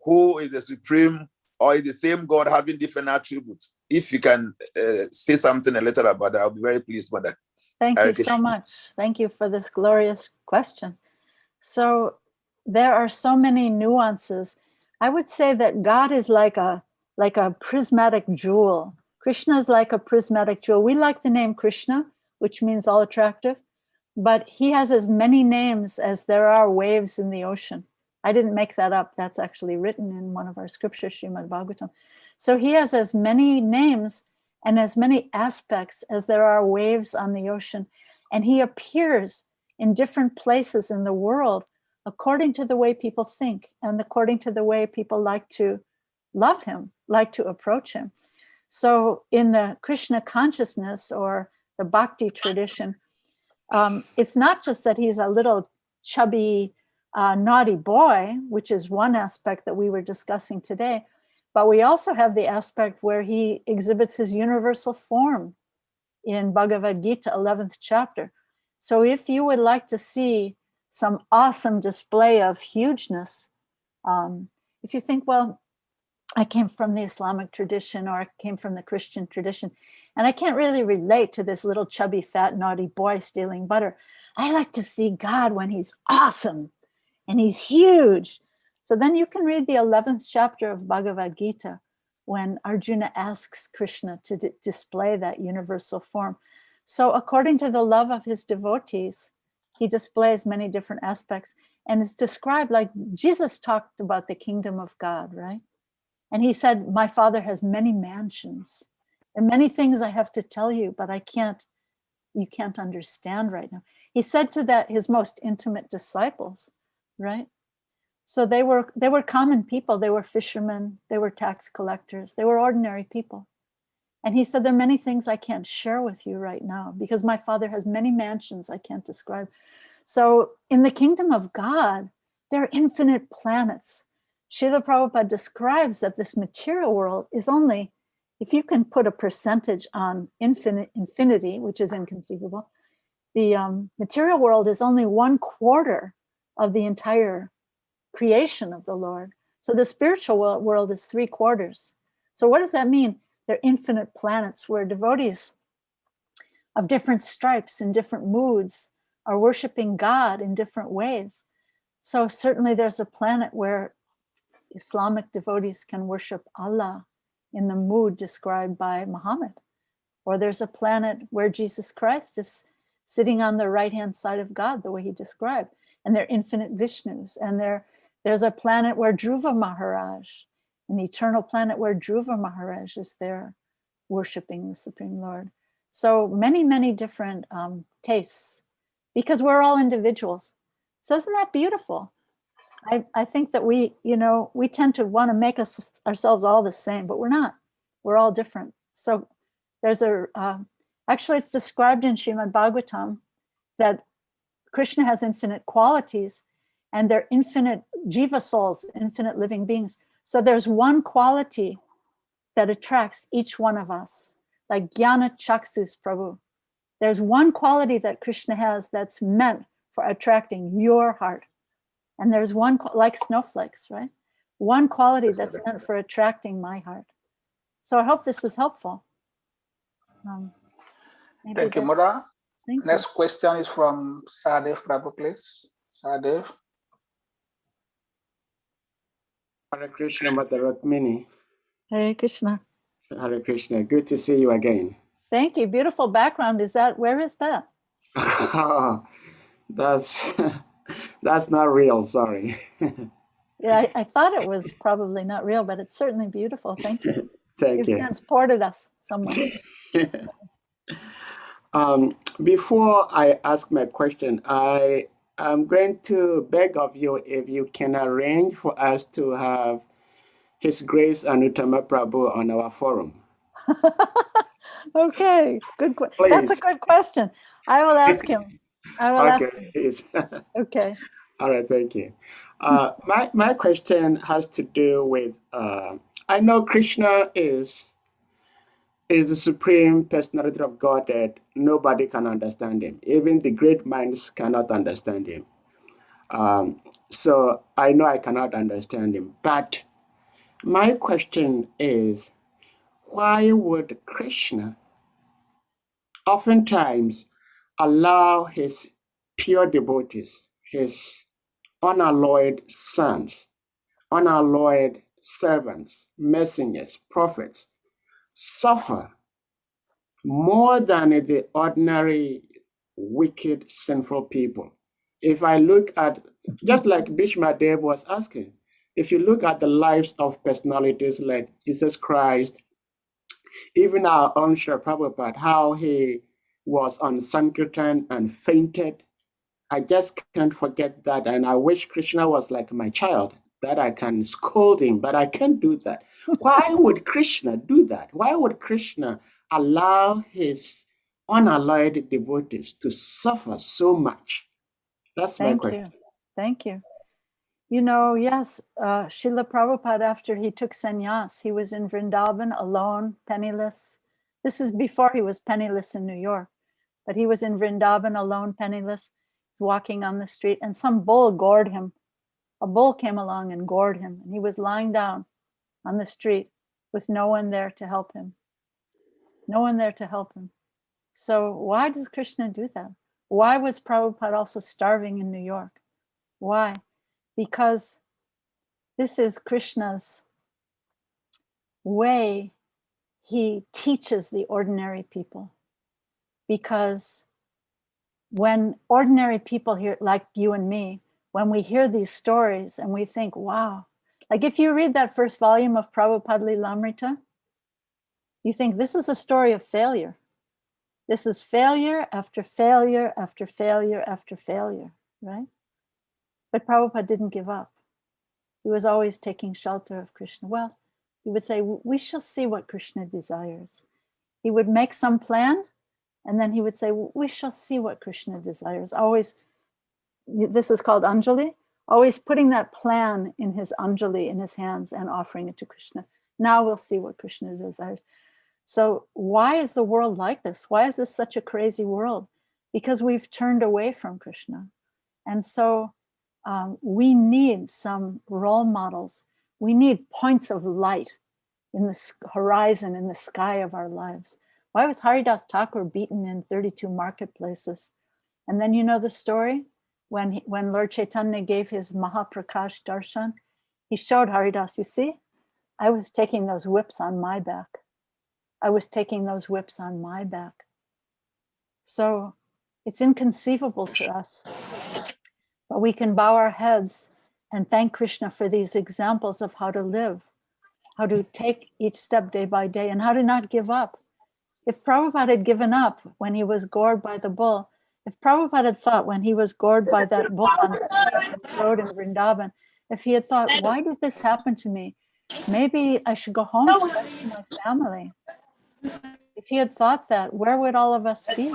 who is the supreme, or is the same God having different attributes? If you can say something a little about that, I'll be very pleased, Mother. Thank you so much. Thank you for this glorious question. So there are so many nuances. I would say that God is like a prismatic jewel. Krishna is like a prismatic jewel. We like the name Krishna, which means all attractive, but he has as many names as there are waves in the ocean. I didn't make that up. That's actually written in one of our scriptures, Srimad Bhagavatam. So he has as many names and as many aspects as there are waves on the ocean. And he appears in different places in the world according to the way people think and according to the way people like to love him, like to approach him. So in the Krishna consciousness or the bhakti tradition, it's not just that he's a little chubby, naughty boy, which is one aspect that we were discussing today, but we also have the aspect where he exhibits his universal form in Bhagavad Gita, 11th chapter. So if you would like to see some awesome display of hugeness, if you think, well, I came from the Islamic tradition or I came from the Christian tradition, and I can't really relate to this little chubby, fat, naughty boy stealing butter. I like to see God when he's awesome and he's huge. So then you can read the 11th chapter of Bhagavad Gita when Arjuna asks Krishna to display that universal form. So according to the love of his devotees, he displays many different aspects, and it's described like Jesus talked about the kingdom of God, right? And he said, my Father has many mansions and many things I have to tell you, but you can't understand right now. He said to his most intimate disciples, right? So they were common people. They were fishermen, they were tax collectors, they were ordinary people. And he said, there are many things I can't share with you right now because my Father has many mansions I can't describe. So in the kingdom of God, there are infinite planets. Srila Prabhupada describes that this material world is only, if you can put a percentage on infinity, which is inconceivable, the material world is only 1/4 of the entire creation of the Lord. So the spiritual world is 3/4. So what does that mean? They're infinite planets where devotees of different stripes and different moods are worshiping God in different ways. So certainly there's a planet where Islamic devotees can worship Allah in the mood described by Muhammad. Or there's a planet where Jesus Christ is sitting on the right-hand side of God, the way he described. And they're infinite Vishnus. And there's a planet where Dhruva Maharaj, an eternal planet where Dhruva Maharaj is there worshiping the Supreme Lord. So many, many different tastes, because we're all individuals. So isn't that beautiful? I think that we tend to want to make ourselves all the same, but we're not. We're all different. So there's actually it's described in Srimad Bhagavatam that Krishna has infinite qualities and they're infinite jiva souls, infinite living beings. So there's one quality that attracts each one of us, like Jnana Chaksus Prabhu. There's one quality that Krishna has that's meant for attracting your heart. And there's one, like snowflakes, right? One quality that's meant for attracting my heart. So I hope this is helpful. Thank you, Mother. Next question is from Sadev Prabhu, please. Sadev. Hare Krishna, Mother Rukmini. Hare Krishna. Hare Krishna. Good to see you again. Thank you. Beautiful background. Where is that? That's That's not real, sorry. Yeah, I thought it was probably not real, but it's certainly beautiful. Thank you. Thank You've you. transported us somewhere. Before I ask my question, I am going to beg of you if you can arrange for us to have His Grace Anuttama Prabhu on our forum. Okay, good. That's a Please. good question. I will ask him. I will ask Okay, him. please. Okay. All right, thank you. My question has to do with I know Krishna is the supreme personality of God that nobody can understand him. Even the great minds cannot understand him. So I know I cannot understand him. But my question is, why would Krishna oftentimes allow his pure devotees, his unalloyed sons, unalloyed servants, messengers, prophets, suffer more than the ordinary wicked, sinful people? If I look at, just like Bhishma Dev was asking, if you look at the lives of personalities like Jesus Christ, even our own Srila Prabhupada, how he was on Sankirtan and fainted, I just can't forget that. And I wish Krishna was like my child, that I can scold him, but I can't do that. Why would Krishna do that? Why would Krishna allow his unalloyed devotees to suffer so much? That's my question. Thank you. You know, yes, Srila Prabhupada, after he took sannyas, he was in Vrindavan alone, penniless. This is before he was penniless in New York, but he was in Vrindavan alone, penniless. He's walking on the street and some bull gored him. A bull came along and gored him, and he was lying down on the street with no one there to help him. No one there to help him. So why does Krishna do that? Why was Prabhupada also starving in New York? Why? Because this is Krishna's way. He teaches the ordinary people. Because when ordinary people hear, like you and me, when we hear these stories and we think, wow, like if you read that first volume of Prabhupada Lilamrita, you think this is a story of failure. This is failure after failure after failure after failure, right? But Prabhupada didn't give up. He was always taking shelter of Krishna. Well, he would say, we shall see what Krishna desires. He would make some plan, and then he would say, we shall see what Krishna desires. Always, this is called Anjali, always putting that plan in his Anjali, in his hands, and offering it to Krishna. Now we'll see what Krishna desires. So why is the world like this? Why is this such a crazy world? Because we've turned away from Krishna. And so we need some role models. We need points of light in the horizon, in the sky of our lives. Why was Haridas Thakur beaten in 32 marketplaces? And then you know the story? When Lord Chaitanya gave his Mahaprakash darshan, he showed Haridas, you see, I was taking those whips on my back. I was taking those whips on my back. So it's inconceivable to us. But we can bow our heads and thank Krishna for these examples of how to live, how to take each step day by day, and how to not give up. If Prabhupada had given up when he was gored by the bull, if Prabhupada had thought when he was gored by that bull on the road in Vrindavan, if he had thought, why did this happen to me? Maybe I should go home to my family. If he had thought that, where would all of us be?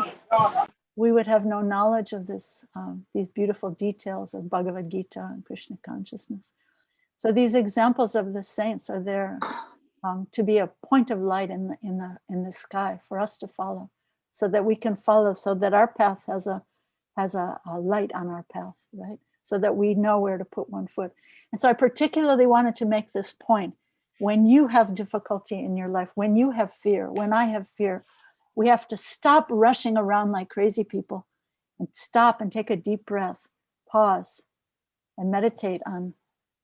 We would have no knowledge of this, these beautiful details of Bhagavad Gita and Krishna consciousness. So these examples of the saints are there to be a point of light in the sky for us to follow, so that we can follow, so that our path has a light on our path, right? So that we know where to put one foot. And so I particularly wanted to make this point. When you have difficulty in your life, when you have fear, when I have fear, we have to stop rushing around like crazy people and stop and take a deep breath, pause, and meditate on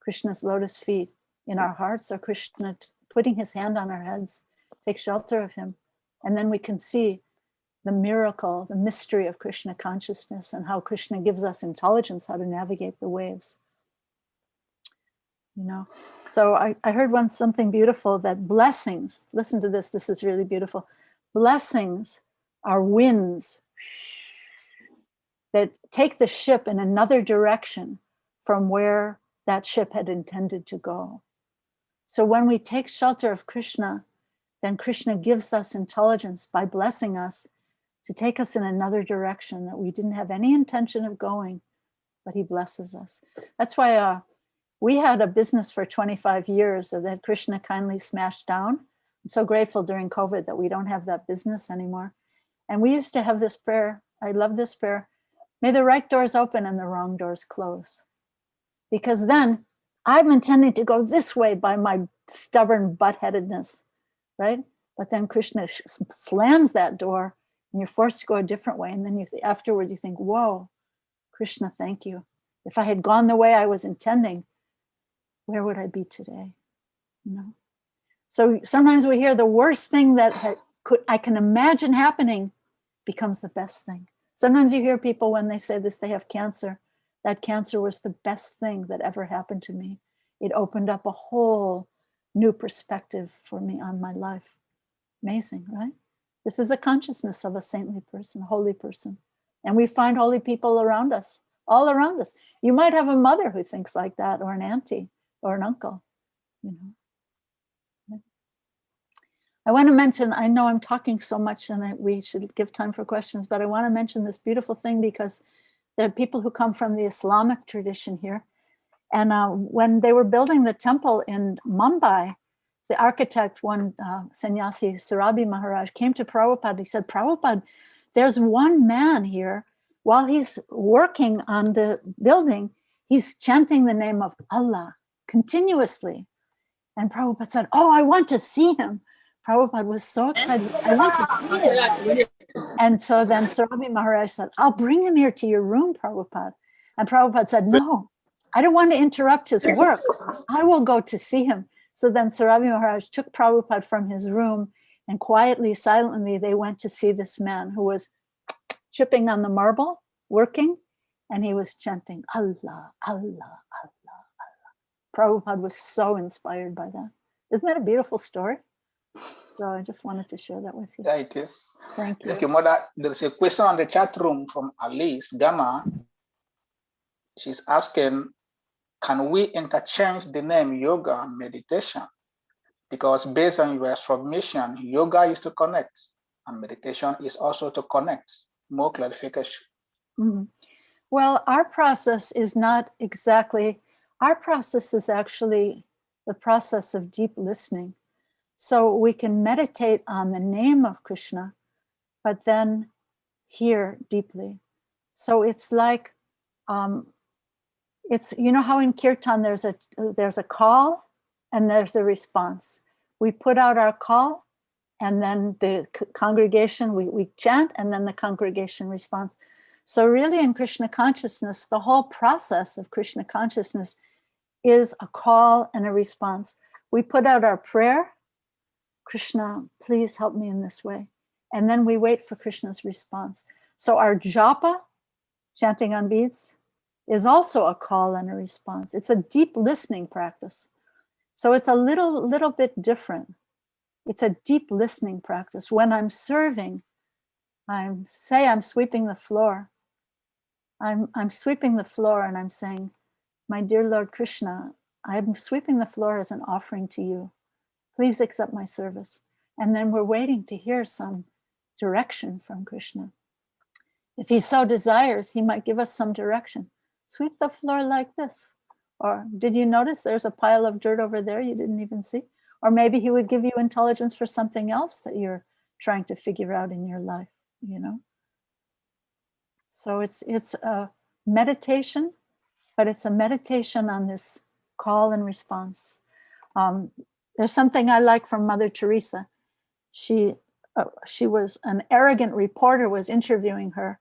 Krishna's lotus feet in our hearts, or Krishna putting his hand on our heads, take shelter of him. And then we can see the miracle, the mystery of Krishna consciousness, and how Krishna gives us intelligence how to navigate the waves. You know, so I heard once something beautiful, that blessings, listen to this, this is really beautiful. Blessings are winds that take the ship in another direction from where that ship had intended to go. So when we take shelter of Krishna, then Krishna gives us intelligence by blessing us to take us in another direction that we didn't have any intention of going, but he blesses us. That's why we had a business for 25 years that Krishna kindly smashed down. I'm so grateful during COVID that we don't have that business anymore. And we used to have this prayer. I love this prayer. May the right doors open and the wrong doors close. Because then I'm intending to go this way by my stubborn butt-headedness, right? But then Krishna slams that door and you're forced to go a different way. And then afterwards you think, whoa, Krishna, thank you. If I had gone the way I was intending, where would I be today? You know? So sometimes we hear the worst thing that I can imagine happening becomes the best thing. Sometimes you hear people when they say this, they have cancer. That cancer was the best thing that ever happened to me. It opened up a whole new perspective for me on my life. Amazing, right? This is the consciousness of a saintly person, a holy person. And we find holy people around us, all around us. You might have a mother who thinks like that, or an auntie, or an uncle, you know. I want to mention, I know I'm talking so much and we should give time for questions, but I want to mention this beautiful thing because there are people who come from the Islamic tradition here. And when they were building the temple in Mumbai, the architect, one sannyasi, Sarabi Maharaj, came to Prabhupada. He said, Prabhupada, there's one man here, while he's working on the building, he's chanting the name of Allah continuously. And Prabhupada said, oh, I want to see him. Prabhupada was so excited. I want to see him. And so then Sarabi Maharaj said, I'll bring him here to your room, Prabhupada. And Prabhupada said, no, I don't want to interrupt his work. I will go to see him. So then Sarabi Maharaj took Prabhupada from his room and quietly, silently, they went to see this man who was chipping on the marble, working, and he was chanting, Allah, Allah, Allah, Allah. Prabhupada was so inspired by that. Isn't that a beautiful story? So I just wanted to share that with you. Yeah, it is. Thank you. Thank you, Mother. There's a question on the chat room from Alice Gamma. She's asking, can we interchange the name yoga and meditation? Because based on your submission, yoga is to connect and meditation is also to connect. More clarification. Mm-hmm. Well, our process is not exactly, our process is actually the process of deep listening. So we can meditate on the name of Krishna, but then hear deeply. So it's like, it's, you know how in kirtan there's a call and there's a response. We put out our call and then the congregation, we chant and then the congregation responds. So really in Krishna consciousness, the whole process of Krishna consciousness is a call and a response. We put out our prayer, Krishna, please help me in this way. And then we wait for Krishna's response. So our japa, chanting on beads, is also a call and a response. It's a deep listening practice. So it's a little bit different. It's a deep listening practice. When I'm serving, I'm sweeping the floor. I'm sweeping the floor and I'm saying, my dear Lord Krishna, I'm sweeping the floor as an offering to you. Please accept my service. And then we're waiting to hear some direction from Krishna. If he so desires, he might give us some direction. Sweep the floor like this. Or did you notice there's a pile of dirt over there you didn't even see? Or maybe he would give you intelligence for something else that you're trying to figure out in your life, you know? So it's a meditation, but it's a meditation on this call and response. There's something I like from Mother Teresa. She was an arrogant reporter was interviewing her,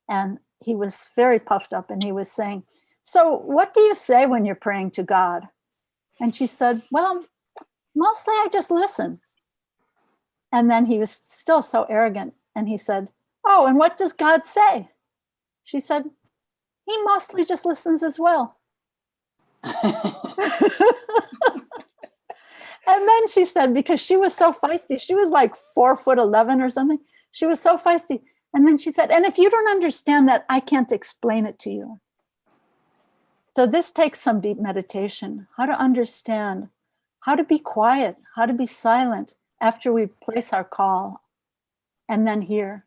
and he was very puffed up, and he was saying, so what do you say when you're praying to God? And she said, well, mostly I just listen. And then he was still so arrogant, and he said, Oh, and what does God say? She said, he mostly just listens as well. And then she said, because she was so feisty, she was like 4'11" or something. She was so feisty. And then she said, and if you don't understand that, I can't explain it to you. So this takes some deep meditation, how to understand, how to be quiet, how to be silent after we place our call, and then hear,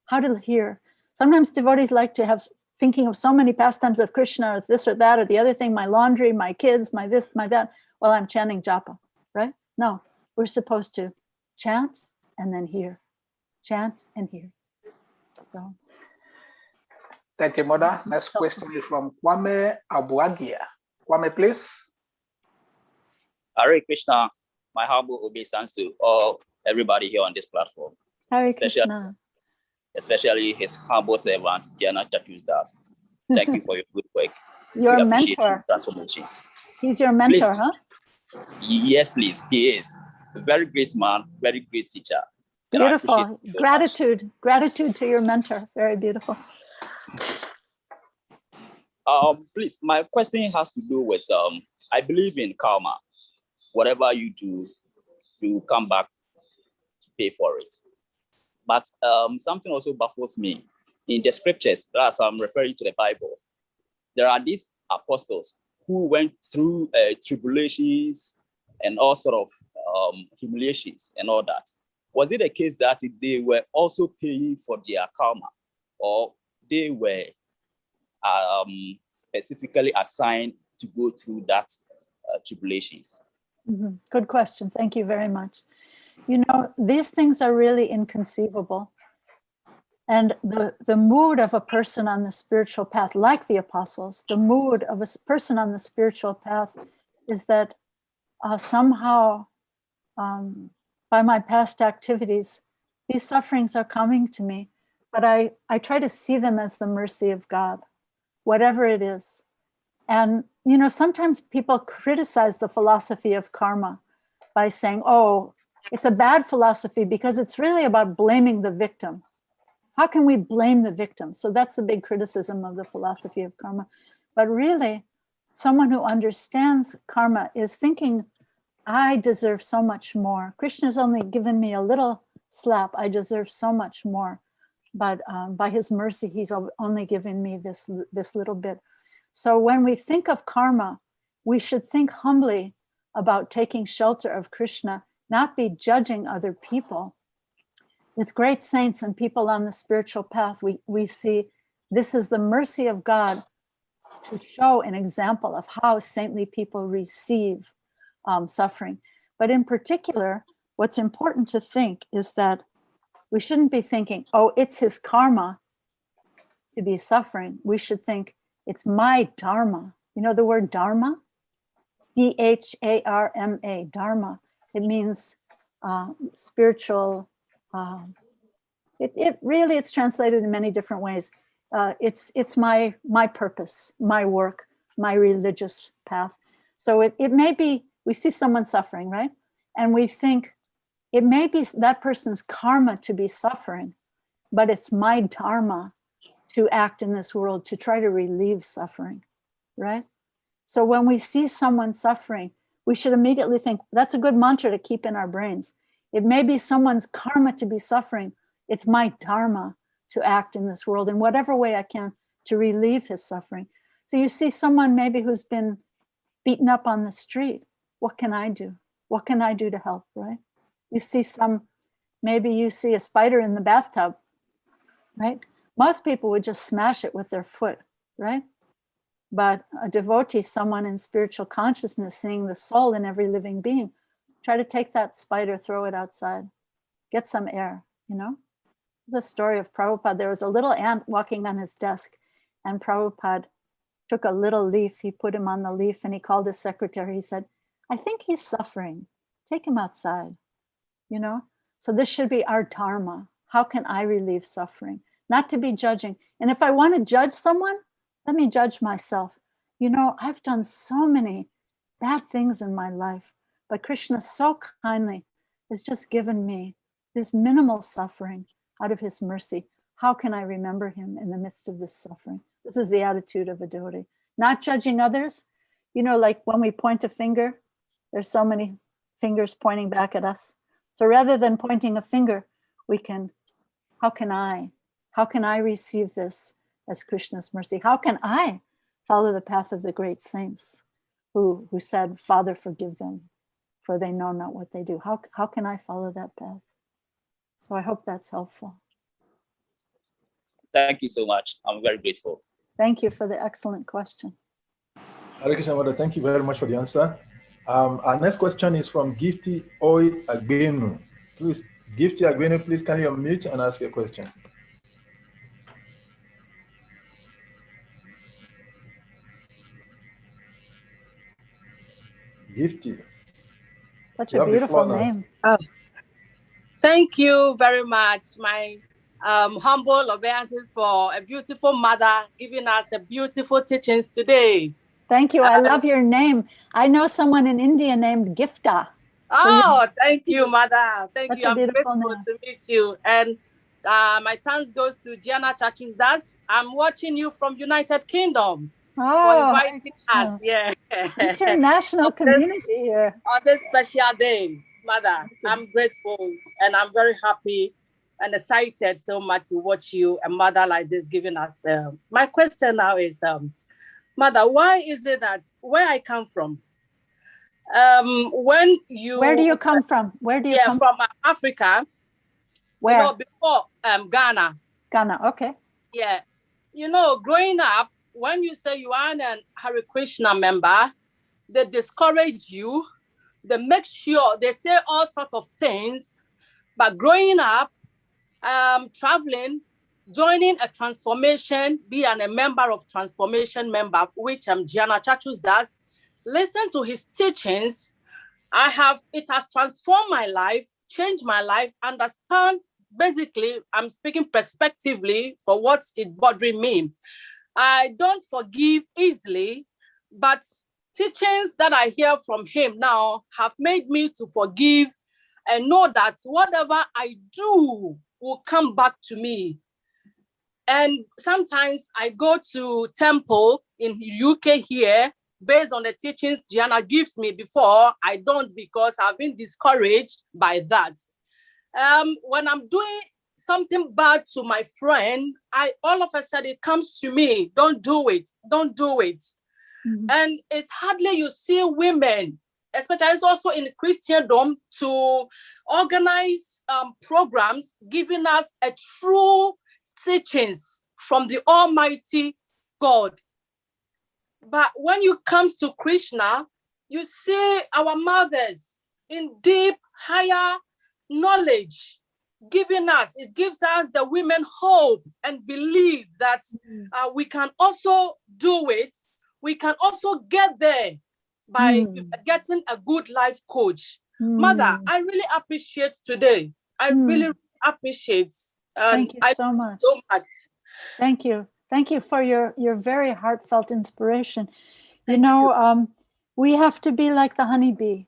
how to hear. Sometimes devotees like to have thinking of so many pastimes of Krishna, or this or that, or the other thing, my laundry, my kids, my this, my that, while I'm chanting japa, right? No, we're supposed to chant and then hear, chant and hear. So. Thank you, Mother. Next question is from Kwame Abuagia. Kwame, please. Hare Krishna, my humble obeisance to everybody here on this platform. Hare Krishna. Especially his humble servant, Jana Chatusdas. Thank you for your good work. Your mentor. Transformations. He's your mentor, please. Huh? Yes, please. He is a very great man, very great teacher. Beautiful. Gratitude. Gratitude to your mentor. Very beautiful. Please, my question has to do with I believe in karma. Whatever you do, you come back to pay for it. But something also baffles me. In the scriptures, as I'm referring to the Bible, there are these apostles who went through tribulations and all sort of humiliations and all that. Was it a case that they were also paying for their karma, or they were specifically assigned to go through that tribulations? Mm-hmm. Good question. Thank you very much. You know, these things are really inconceivable. And the mood of a person on the spiritual path, like the apostles, the mood of a person on the spiritual path is that somehow by my past activities, these sufferings are coming to me, but I try to see them as the mercy of God, whatever it is. And, you know, sometimes people criticize the philosophy of karma by saying, oh, it's a bad philosophy because it's really about blaming the victim. How can we blame the victim? So that's the big criticism of the philosophy of karma. But really, someone who understands karma is thinking, I deserve so much more. Krishna's only given me a little slap. I deserve so much more. But by his mercy, he's only given me this little bit. So when we think of karma, we should think humbly about taking shelter of Krishna, not be judging other people. With great saints and people on the spiritual path, we see this is the mercy of God to show an example of how saintly people receive suffering. But in particular, what's important to think is that we shouldn't be thinking, oh, it's his karma to be suffering. We should think, it's my dharma. You know the word dharma? D-H-A-R-M-A, dharma. It means spiritual. It really, it's translated in many different ways. It's my purpose, my work, my religious path. So it may be, we see someone suffering, right? And we think it may be that person's karma to be suffering, but it's my dharma to act in this world to try to relieve suffering, right? So when we see someone suffering, we should immediately think, that's a good mantra to keep in our brains. It may be someone's karma to be suffering. It's my dharma to act in this world in whatever way I can to relieve his suffering. So you see someone maybe who's been beaten up on the street. What can I do? What can I do to help, right? You see maybe you see a spider in the bathtub, right? Most people would just smash it with their foot, right? But a devotee, someone in spiritual consciousness, seeing the soul in every living being, try to take that spider, throw it outside, get some air, you know? The story of Prabhupada, there was a little ant walking on his desk, and Prabhupada took a little leaf, he put him on the leaf, and he called his secretary, he said, I think he's suffering, take him outside, you know? So this should be our dharma. How can I relieve suffering? Not to be judging. And if I want to judge someone, let me judge myself. You know, I've done so many bad things in my life, but Krishna so kindly has just given me this minimal suffering out of his mercy. how can I remember him in the midst of this suffering? This is the attitude of a devotee. Not judging others. You know, like when we point a finger, there's so many fingers pointing back at us. So rather than pointing a finger, we can, how can I receive this as Krishna's mercy? How can I follow the path of the great saints who said, Father, forgive them, for they know not what they do? How can I follow that path? So I hope that's helpful. Thank you so much. I'm very grateful. Thank you for the excellent question. Hare Krishna, Mother, thank you very much for the answer. Our next question is from Gifty Oi Agbenu. Please, Gifty Agbenu, please kindly unmute and ask your question. Gifty. Such a beautiful name. Oh, thank you very much. My humble obeisances for a beautiful mother giving us a beautiful teachings today. Thank you. I love your name. I know someone in India named Gifta. Oh, thank you, mother. Thank Such you. a I'm beautiful grateful name. to meet you. And my thanks goes to Gianna Chachuzdas. I'm watching you from United Kingdom for inviting us. Yeah. International community here. On this special day, mother, I'm grateful and I'm very happy and excited so much to watch you, a mother like this, giving us. My question now is, mother, why is it that where I come from, when you... Where do you come from? Where do you come from? Africa. Where? You know, before Ghana. Ghana, okay. Yeah. You know, growing up, when you say you are an Hare Krishna member, they discourage you. They make sure, they say all sorts of things. But growing up, traveling, joining a transformation, being a member of transformation member, which Gianna Chachus does, listen to his teachings. It has transformed my life, changed my life, understand. Basically, I'm speaking prospectively for what's it bothering me. I don't forgive easily, but teachings that I hear from him now have made me to forgive and know that whatever I do will come back to me. And sometimes I go to temple in UK here, based on the teachings Gianna gives me before. I don't, because I've been discouraged by that. When I'm doing something bad to my friend, all of a sudden it comes to me, don't do it, don't do it. Mm-hmm. And it's hardly you see women, especially it's also in Christendom, to organize programs giving us a true teachings from the Almighty God. But when you comes to Krishna, you see our mothers in deep, higher knowledge giving us. It gives us, the women, hope and believe that we can also do it. We can also get there by getting a good life coach. Mother, I really appreciate today. I really appreciate. Thank you so much. Thank you. Thank you for your very heartfelt inspiration. You know, we have to be like the honeybee.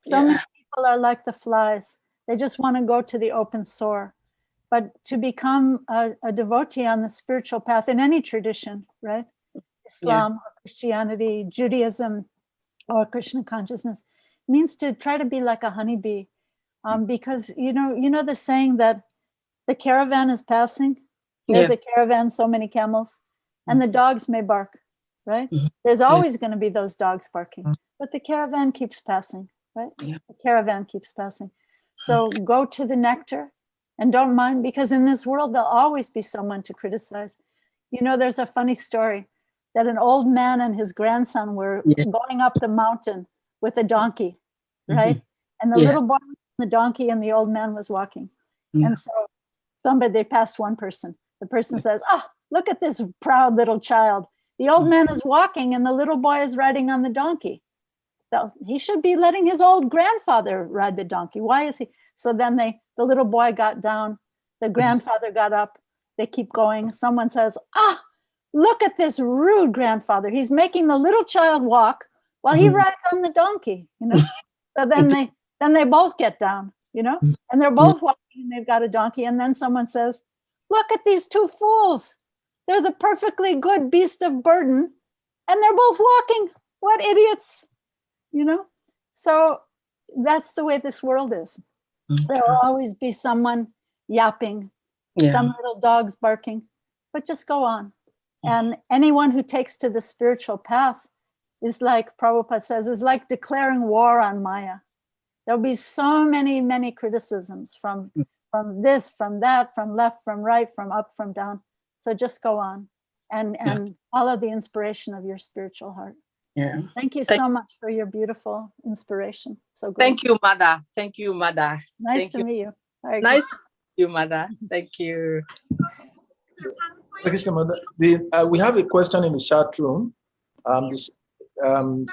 So many people are like the flies. They just want to go to the open soar. But to become a devotee on the spiritual path in any tradition, right? Islam or Christianity, Judaism, or Krishna consciousness, means to try to be like a honeybee. Because, you know the saying that the caravan is passing? There's a caravan, so many camels, and the dogs may bark, right? There's always going to be those dogs barking, but the caravan keeps passing, right? The caravan keeps passing. So go to the nectar and don't mind, because in this world, there'll always be someone to criticize. You know, there's a funny story that an old man and his grandson were going up the mountain with a donkey, right? And the little boy was on the donkey and the old man was walking. And so they passed one person. The person says, look at this proud little child. The old man is walking and the little boy is riding on the donkey. So he should be letting his old grandfather ride the donkey. Why is he? So then the little boy got down. The grandfather got up. They keep going. Someone says, look at this rude grandfather. He's making the little child walk while he rides on the donkey, you know? So then they both get down, you know, and they're both walking and they've got a donkey. And then someone says, Look at these two fools. There's a perfectly good beast of burden, and they're both walking. What idiots, you know? So that's the way this world is. There will always be someone yapping, some little dogs barking, but just go on. And anyone who takes to the spiritual path is like Prabhupada says, is like declaring war on Maya. There'll be so many criticisms from this, from that, from left, from right, from up, from down. So just go on and follow the inspiration of your spiritual heart. Yeah. Thank you so much for your beautiful inspiration. So great. Thank you, Mother. Thank you, Mother. Nice to meet you. Nice to meet you, Mother. Thank you. Krishna, Mother. We have a question in the chat room.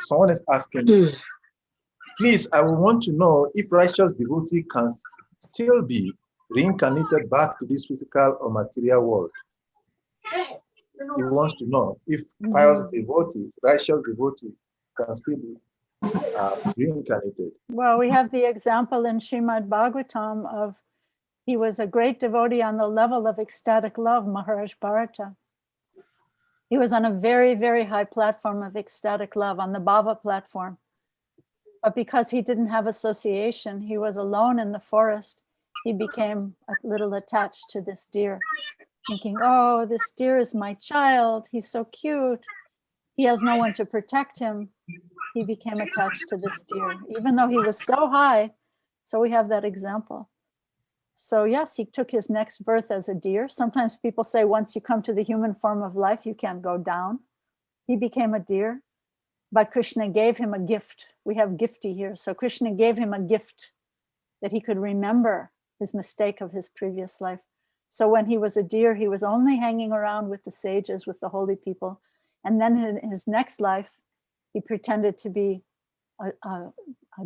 Someone is asking, please, I would want to know if righteous devotee can still be reincarnated back to this physical or material world. He wants to know if pious devotee, righteous devotee, can still be reincarnated. Well, we have the example in Srimad Bhagavatam of, he was a great devotee on the level of ecstatic love, Maharaj Bharata. He was on a very high platform of ecstatic love, on the Bhava platform. But because he didn't have association, he was alone in the forest, he became a little attached to this deer, thinking, oh, this deer is my child, he's so cute. He has no one to protect him. He became attached to this deer, even though he was so high. So we have that example. So yes, he took his next birth as a deer. Sometimes people say once you come to the human form of life, you can't go down. He became a deer, but Krishna gave him a gift. We have gifty here. So Krishna gave him a gift that he could remember his mistake of his previous life. So when he was a deer, he was only hanging around with the sages, with the holy people. And then in his next life, he pretended to be a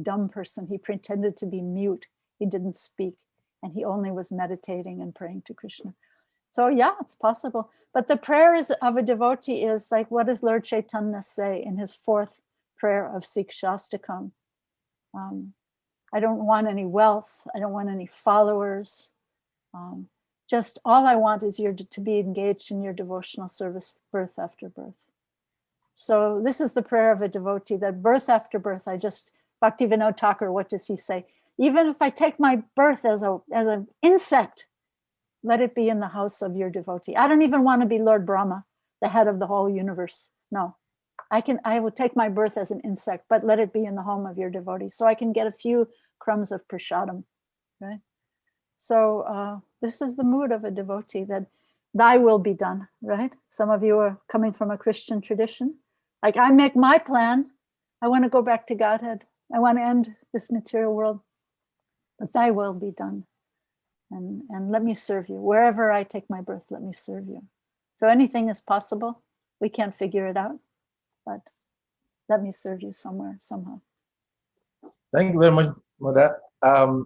dumb person. He pretended to be mute. He didn't speak. And he only was meditating and praying to Krishna. So yeah, it's possible. But the prayer of a devotee is like, what does Lord Chaitanya say in his fourth prayer of Sikshastakam? I don't want any wealth. I don't want any followers. Just all I want is to be engaged in your devotional service, birth after birth. So this is the prayer of a devotee, that birth after birth, Bhaktivinoda Thakur, what does he say? Even if I take my birth as an insect, let it be in the house of your devotee. I don't even want to be Lord Brahma, the head of the whole universe. No, I will take my birth as an insect, but let it be in the home of your devotee, so I can get a few crumbs of prasadam, right? So this is the mood of a devotee, that thy will be done, right? Some of you are coming from a Christian tradition. Like, I make my plan. I want to go back to Godhead. I want to end this material world. But thy will be done. And let me serve you. Wherever I take my birth, let me serve you. So anything is possible. We can't figure it out, but let me serve you somewhere, somehow. Thank you very much, Mother.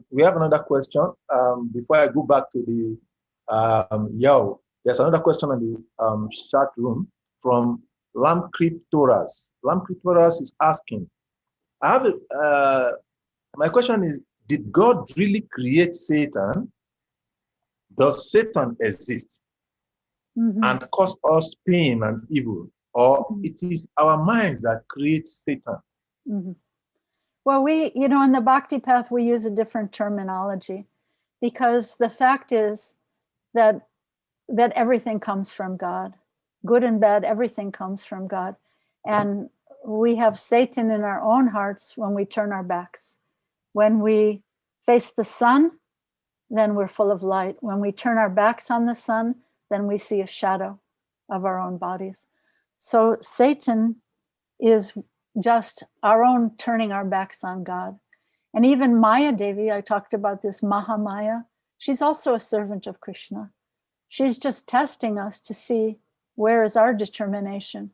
We have another question. Before I go back to the there's another question in the chat room from Lam Cryptoras. Lam Cryptoras is asking, my question is, did God really create Satan? Does Satan exist and cause us pain and evil? Or it is our minds that create Satan? Well, in the Bhakti path, we use a different terminology, because the fact is that everything comes from God. Good and bad, everything comes from God. And we have Satan in our own hearts when we turn our backs. When we face the sun, then we're full of light. When we turn our backs on the sun, then we see a shadow of our own bodies. So Satan is just our own turning our backs on God. And even Maya Devi, I talked about this Mahamaya, she's also a servant of Krishna. She's just testing us to see, where is our determination?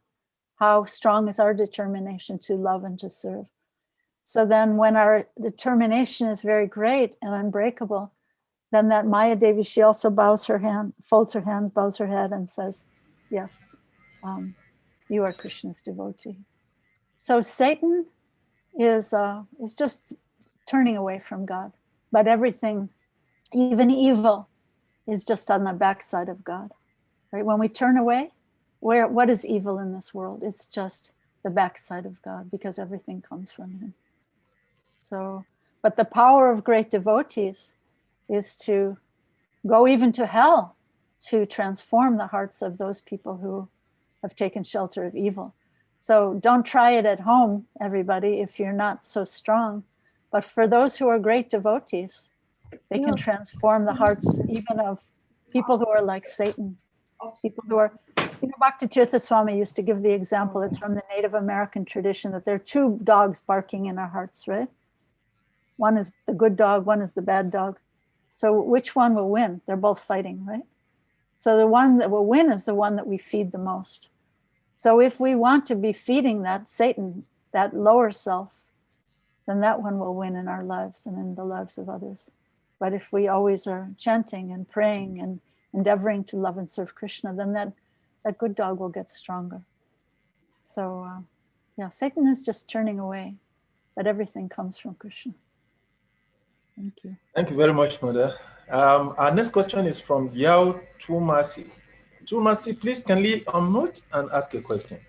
How strong is our determination to love and to serve? So then when our determination is very great and unbreakable, then that Maya Devi, she also bows her hand, folds her hands, bows her head and says, yes, you are Krishna's devotee. So Satan is just turning away from God. But everything, even evil, is just on the backside of God, right? When we turn away, what is evil in this world? It's just the backside of God, because everything comes from him. So, but the power of great devotees is to go even to hell to transform the hearts of those people who have taken shelter of evil. So don't try it at home, everybody, if you're not so strong. But for those who are great devotees, they can transform the hearts even of people who are like Satan. People who are, Bhakti Tirtha Swami used to give the example, it's from the Native American tradition, that there are two dogs barking in our hearts, right? One is the good dog, one is the bad dog. So which one will win? They're both fighting, right? So the one that will win is the one that we feed the most. So if we want to be feeding that Satan, that lower self, then that one will win in our lives and in the lives of others. But if we always are chanting and praying and endeavoring to love and serve Krishna, then that good dog will get stronger. So yeah, Satan is just turning away, but everything comes from Krishna. Thank you. Thank you very much, Mother. Our next question is from Yao Tumasi. Tumasi, please kindly unmute and ask a question.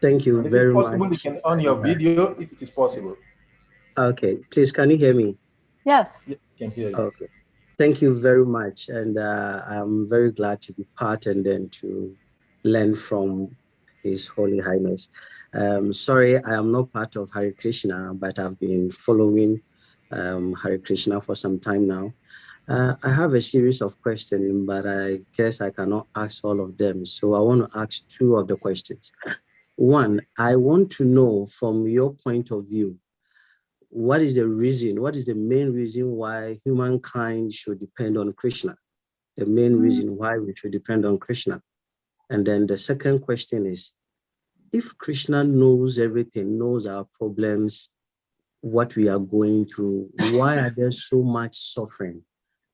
Thank you very much. If possible, you can on your video if it is possible. Okay, please, can you hear me? Yes. Yeah, I can hear you. Okay. Thank you very much. And I'm very glad to be part and then to learn from His Holy Highness. Sorry, I am not part of Hare Krishna, but I've been following Hare Krishna for some time now. I have a series of questions, but I guess I cannot ask all of them. So I want to ask two of the questions. One, I want to know from your point of view, what is the main reason why humankind should depend on Krishna? The main reason why we should depend on Krishna. And then the second question is, if Krishna knows everything, knows our problems, what we are going through, why are there so much suffering?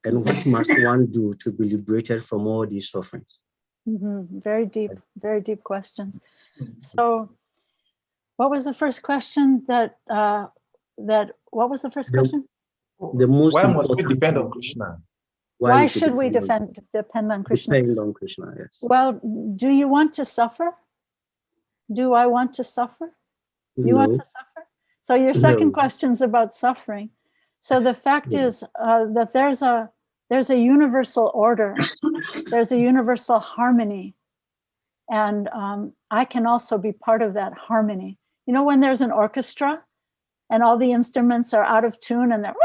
And what must one do to be liberated from all these sufferings? Very deep questions. So what was the first question what was the first question? The most why important, must we depend on Krishna? Why should we depend on Krishna? Depend on Krishna, yes. Well, do you want to suffer? Do I want to suffer? You want to suffer? So your second question is about suffering. So the fact is that there's a universal order. There's a universal harmony. And I can also be part of that harmony. You know, when there's an orchestra and all the instruments are out of tune and they're,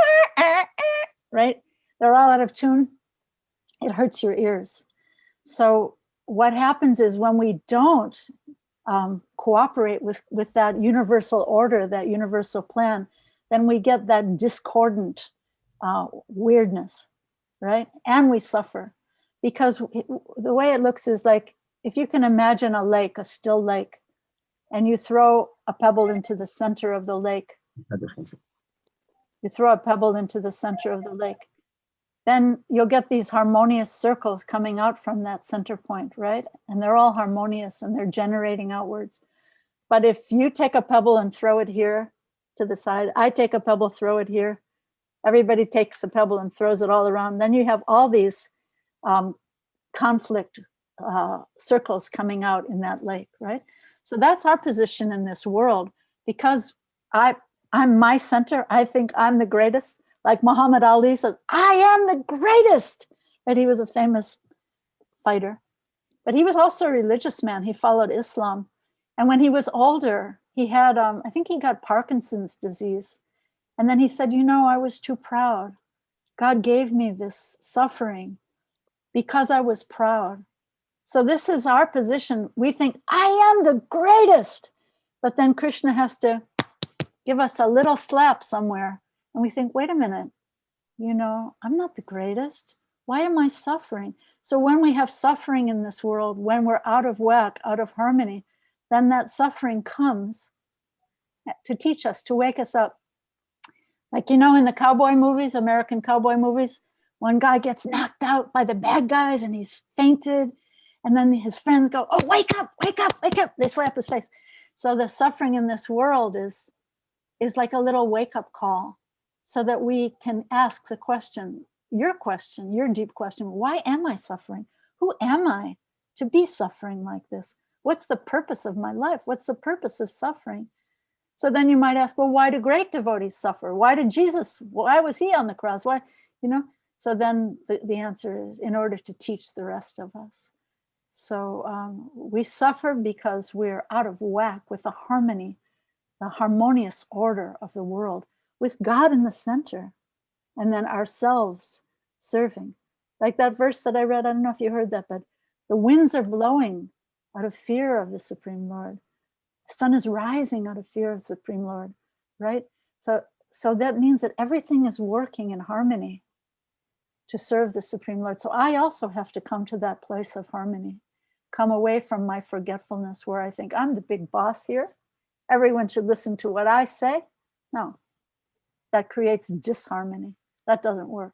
right? They're all out of tune. It hurts your ears. So what happens is when we don't cooperate with that universal order, that universal plan, then we get that discordant weirdness, right? And we suffer because the way it looks is like, if you can imagine a lake, a still lake, and you throw a pebble into the center of the lake, then you'll get these harmonious circles coming out from that center point, right? And they're all harmonious and they're generating outwards. But if you take a pebble and throw it here to the side, I take a pebble, throw it here, everybody takes the pebble and throws it all around, then you have all these conflict circles coming out in that lake, right? So that's our position in this world, because I'm my center. I think I'm the greatest. Like Muhammad Ali says, I am the greatest. Right? He was a famous fighter, but he was also a religious man. He followed Islam. And when he was older, he had, I think he got Parkinson's disease. And then he said, you know, I was too proud. God gave me this suffering because I was proud. So this is our position. We think, I am the greatest. But then Krishna has to give us a little slap somewhere. And we think, wait a minute, you know, I'm not the greatest. Why am I suffering? So when we have suffering in this world, when we're out of whack, out of harmony, then that suffering comes to teach us, to wake us up. Like, you know, in the cowboy movies, American cowboy movies, one guy gets knocked out by the bad guys and he's fainted. And then his friends go, oh, wake up, wake up, wake up. They slap his face. So the suffering in this world is like a little wake up call, so that we can ask the question, your question, your deep question, why am I suffering? Who am I to be suffering like this? What's the purpose of my life? What's the purpose of suffering? So then you might ask, well, why do great devotees suffer? Why did Jesus, why was he on the cross? Why, you know? So then the answer is in order to teach the rest of us. So we suffer because we're out of whack with the harmony, the harmonious order of the world, with God in the center, and then ourselves serving. Like that verse that I read, I don't know if you heard that, but the winds are blowing out of fear of the Supreme Lord. The sun is rising out of fear of the Supreme Lord, right? So that means that everything is working in harmony to serve the Supreme Lord. So I also have to come to that place of harmony, come away from my forgetfulness where I think I'm the big boss here. Everyone should listen to what I say. No, that creates disharmony. That doesn't work.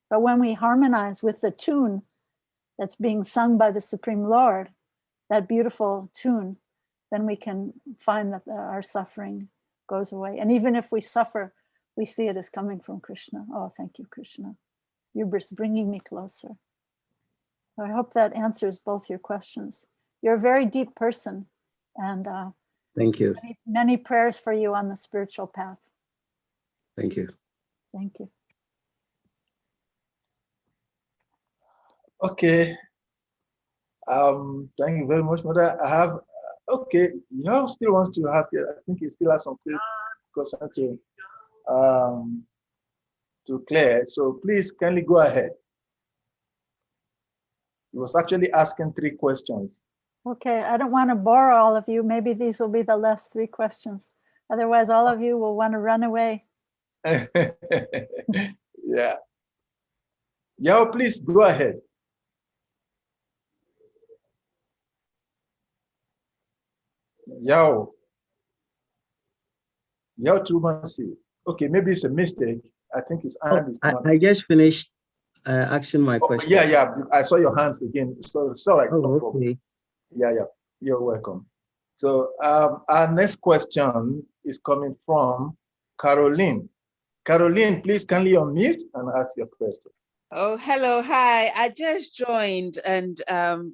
But when we harmonize with the tune that's being sung by the Supreme Lord, that beautiful tune, then we can find that our suffering goes away. And even if we suffer, we see it as coming from Krishna. Oh, thank you, Krishna. You're just bringing me closer. I hope that answers both your questions. You're a very deep person, and thank you. Many prayers for you on the spiritual path. Thank you. Thank you. Okay. Thank you very much, Mother. I have, okay, you still wants to ask, I think he still has some questions to clear. So please kindly go ahead. He was actually asking 3 questions. Okay, I don't want to bore all of you. Maybe these will be the last 3 questions. Otherwise, all of you will want to run away. Yeah. Yao, please go ahead. Yao Tumasi. Okay, maybe it's a mistake. I think his hand is not. I just finished asking my question. Yeah. I saw your hands again. So sorry. Oh, no problem. okay. Yeah. You're welcome. So our next question is coming from Caroline. Caroline, please kindly unmute and ask your question. Oh, hello, hi. I just joined, and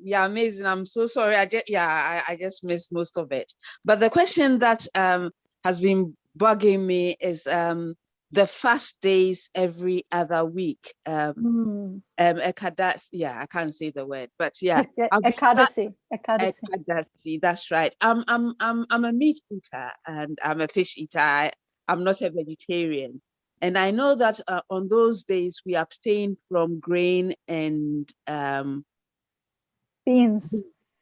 yeah, amazing. I'm so sorry. I just missed most of it. But the question that has been bugging me is the fast days every other week. Ekadasi, yeah, I can't say the word, but yeah, Ekadasi. Ekadasi. That's right. I'm a meat eater and I'm a fish eater. I'm not a vegetarian. And I know that on those days we abstain from grain and beans.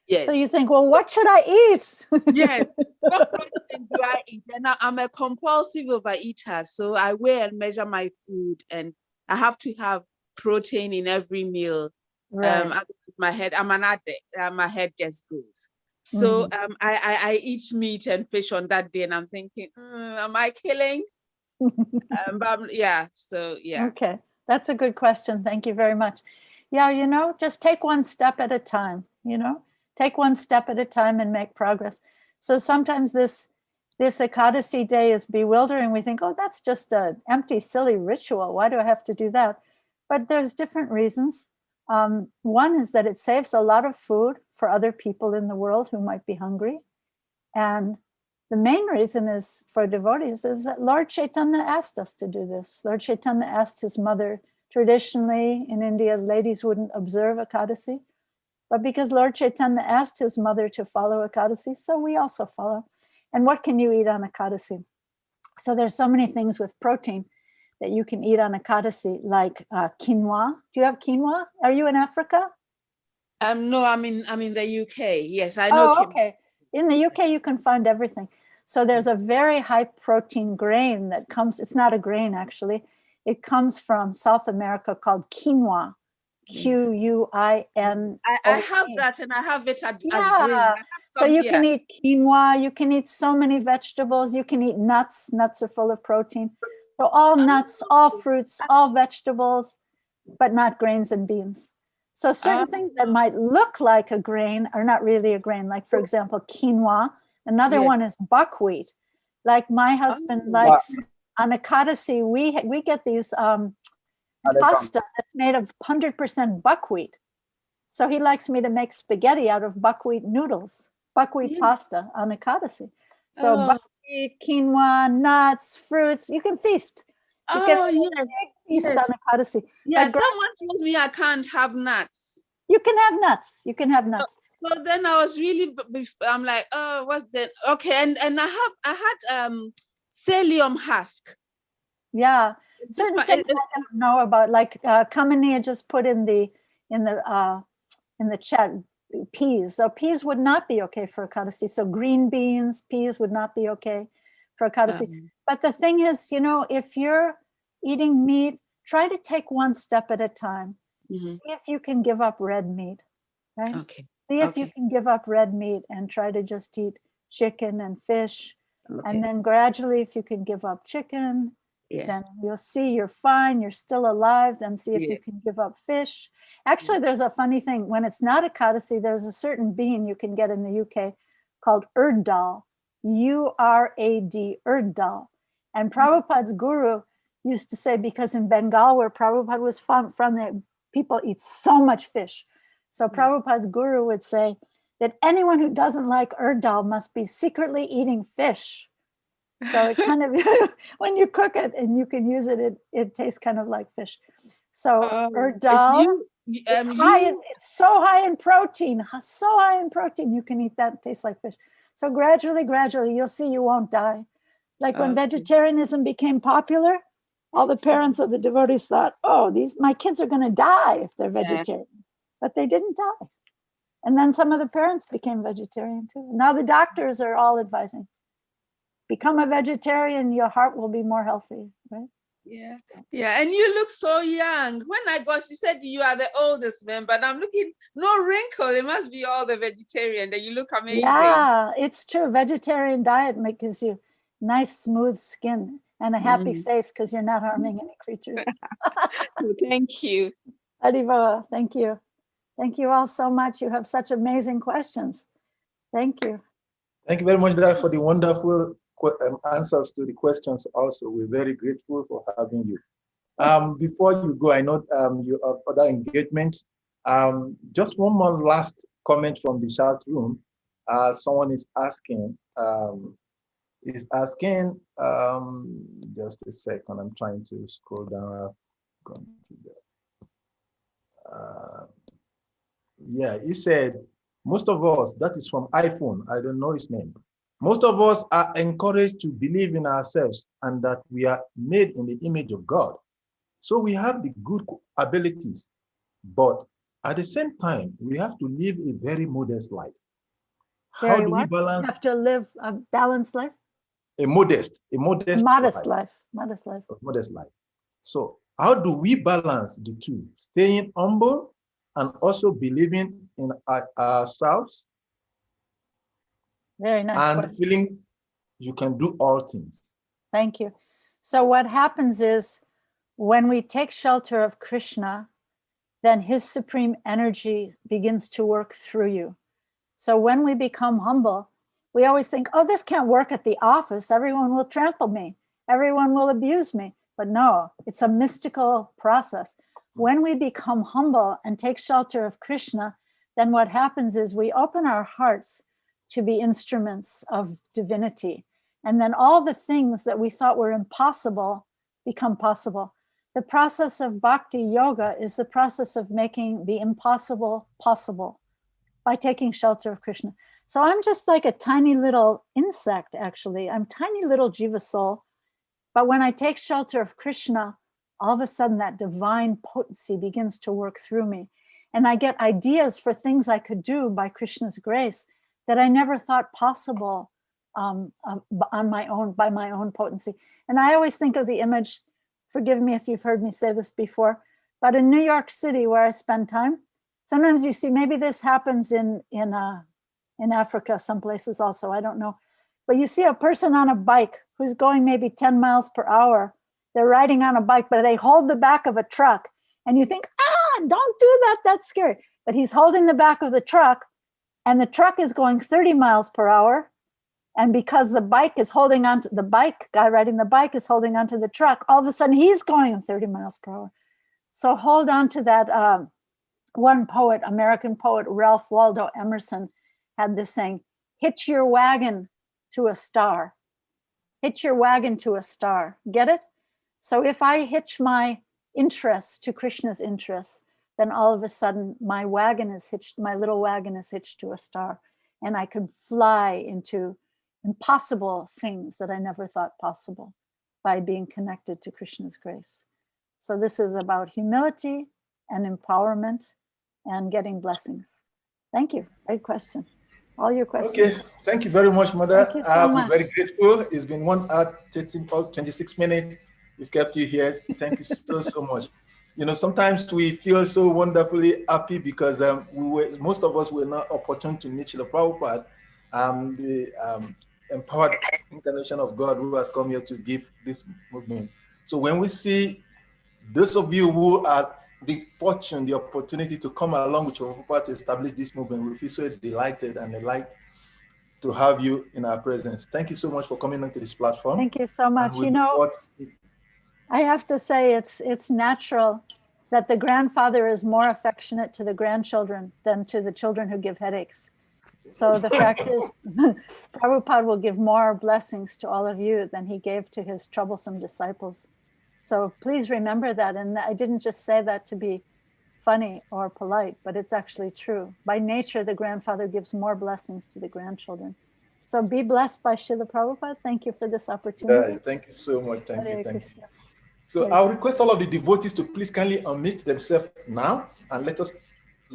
Yes. So you think, well, what should I eat? Yes. What protein do I eat? And I'm a compulsive overeater, so I weigh and measure my food, and I have to have protein in every meal. Right. My head, I'm an addict. My head just goes. So I eat meat and fish on that day, and I'm thinking, am I killing? But yeah, so yeah. Okay, that's a good question. Thank you very much. Yeah, just take one step at a time, take one step at a time and make progress. So sometimes this Ekadasi day is bewildering. We think, oh, that's just an empty, silly ritual. Why do I have to do that? But there's different reasons. One is that it saves a lot of food for other people in the world who might be hungry. And the main reason is for devotees is that Lord Chaitanya asked us to do this. Lord Chaitanya asked his mother. Traditionally in India, ladies wouldn't observe Ekadasi, but because Lord Chaitanya asked his mother to follow Ekadasi, so we also follow. And what can you eat on Ekadasi? So there's so many things with protein that you can eat on Ekadasi, like quinoa. Do you have quinoa? Are you in Africa? No, I'm in the UK. Yes, I know. Oh, okay. In the UK, you can find everything. So there's a very high protein grain that comes, it's not a grain actually, it comes from South America called quinoa, Quinoa. I have that, and I have it as grain. So you can eat quinoa, you can eat so many vegetables, you can eat nuts. Nuts are full of protein. So all nuts, all fruits, all vegetables, but not grains and beans. So certain things that might look like a grain are not really a grain. Like, for example, quinoa. Another one is buckwheat. Like my husband likes, on Ekadasi, we get these pasta that's made of 100% buckwheat. So he likes me to make spaghetti out of buckwheat noodles, buckwheat pasta on Ekadasi. So buckwheat, quinoa, nuts, fruits, you can feast. You can feast on Ekadasi. Yeah, someone told me I can't have nuts. You can have nuts. You can have nuts. So then I was really, I'm like, oh, what's that? Okay, and I had psyllium husk. Yeah, certain things I don't know about, like Kamini just put in the chat peas. So peas would not be okay for Ekadasi. So green beans, peas would not be okay for Ekadasi. But the thing is, you know, if you're eating meat, try to take one step at a time. See if you can give up red meat, right? Okay. See if you can give up red meat and try to just eat chicken and fish. And then gradually, if you can give up chicken, then you'll see you're fine, you're still alive. Then see if you can give up fish. Actually, there's a funny thing. When it's not Ekadasi, there's a certain bean you can get in the UK called urd dal, U-R-A-D, urd dal. And Prabhupada's guru used to say, because in Bengal, where Prabhupada was from the people eat so much fish. So Prabhupada's guru would say that anyone who doesn't like urd dal must be secretly eating fish. So it kind of, when you cook it and you can use it, it tastes kind of like fish. So urd dal, it's so high in protein, you can eat that, it tastes like fish. So gradually, you'll see you won't die. Like when vegetarianism became popular, all the parents of the devotees thought, oh, my kids are going to die if they're vegetarian. But they didn't die. And then some of the parents became vegetarian too. Now the doctors are all advising, become a vegetarian, your heart will be more healthy, right? Yeah. And you look so young. When I got, she said you are the oldest man, but I'm looking, no wrinkle. It must be all the vegetarian that you look amazing. Yeah, it's true. Vegetarian diet gives you nice, smooth skin and a happy face because you're not harming any creatures. Thank you. Hariva, thank you. Thank you all so much. You have such amazing questions. Thank you. Thank you very much, Dad, for the wonderful answers to the questions also. We're very grateful for having you. Before you go, I know you have other engagements. Just one more last comment from the chat room. Someone is asking, just a second, I'm trying to scroll down. He said, most of us, that is from iPhone, I don't know his name. Most of us are encouraged to believe in ourselves and that we are made in the image of God. So we have the good abilities, but at the same time, we have to live a very modest life. How do we balance? You have to live a balanced life? A modest life. So how do we balance the two? Staying humble and also believing in ourselves. Very nice. And question. Feeling you can do all things. Thank you. So what happens is when we take shelter of Krishna, then his supreme energy begins to work through you. So when we become humble, we always think, oh, this can't work at the office. Everyone will trample me. Everyone will abuse me. But no, it's a mystical process. When we become humble and take shelter of Krishna, then what happens is we open our hearts to be instruments of divinity. And then all the things that we thought were impossible become possible. The process of bhakti yoga is the process of making the impossible possible by taking shelter of Krishna. So I'm just like a tiny little insect, actually. I'm tiny little jiva soul. But when I take shelter of Krishna, all of a sudden that divine potency begins to work through me. And I get ideas for things I could do by Krishna's grace that I never thought possible by my own potency. And I always think of the image, forgive me if you've heard me say this before, but in New York City where I spend time, sometimes you see, maybe this happens in Africa, some places also, I don't know. But you see a person on a bike who's going maybe 10 miles per hour. They're riding on a bike, but they hold the back of a truck. And you think, don't do that, that's scary. But he's holding the back of the truck and the truck is going 30 miles per hour. And because the bike is holding onto the bike, guy riding the bike is holding onto the truck, all of a sudden he's going 30 miles per hour. So hold on to that. One poet, American poet Ralph Waldo Emerson, had this saying, hitch your wagon to a star. Hitch your wagon to a star. Get it? So if I hitch my interests to Krishna's interests, then all of a sudden my wagon is hitched, my little wagon is hitched to a star, and I can fly into impossible things that I never thought possible by being connected to Krishna's grace. So this is about humility and empowerment and getting blessings. Thank you. Great question. All your questions. Okay, thank you very much, Mother. Thank you so much. I'm very grateful. It's been 1 hour, 26 minutes. We've kept you here. Thank you so much. You know, sometimes we feel so wonderfully happy because most of us were not opportune to meet the Prabhupada, the empowered incarnation of God who has come here to give this movement. So when we see those of you who are the fortune, the opportunity to come along with your Prabhupada to establish this movement, we feel so delighted and delighted to have you in our presence. Thank you so much for coming onto this platform. Thank you so much. You know, I have to say it's natural that the grandfather is more affectionate to the grandchildren than to the children who give headaches. So the fact is, Prabhupada will give more blessings to all of you than he gave to his troublesome disciples. So please remember that. And I didn't just say that to be funny or polite, but it's actually true. By nature, the grandfather gives more blessings to the grandchildren. So be blessed by Srila Prabhupada. Thank you for this opportunity. Thank you so much. Thank you. Thank you. So Yes. I'll request all of the devotees to please kindly unmute themselves now and let us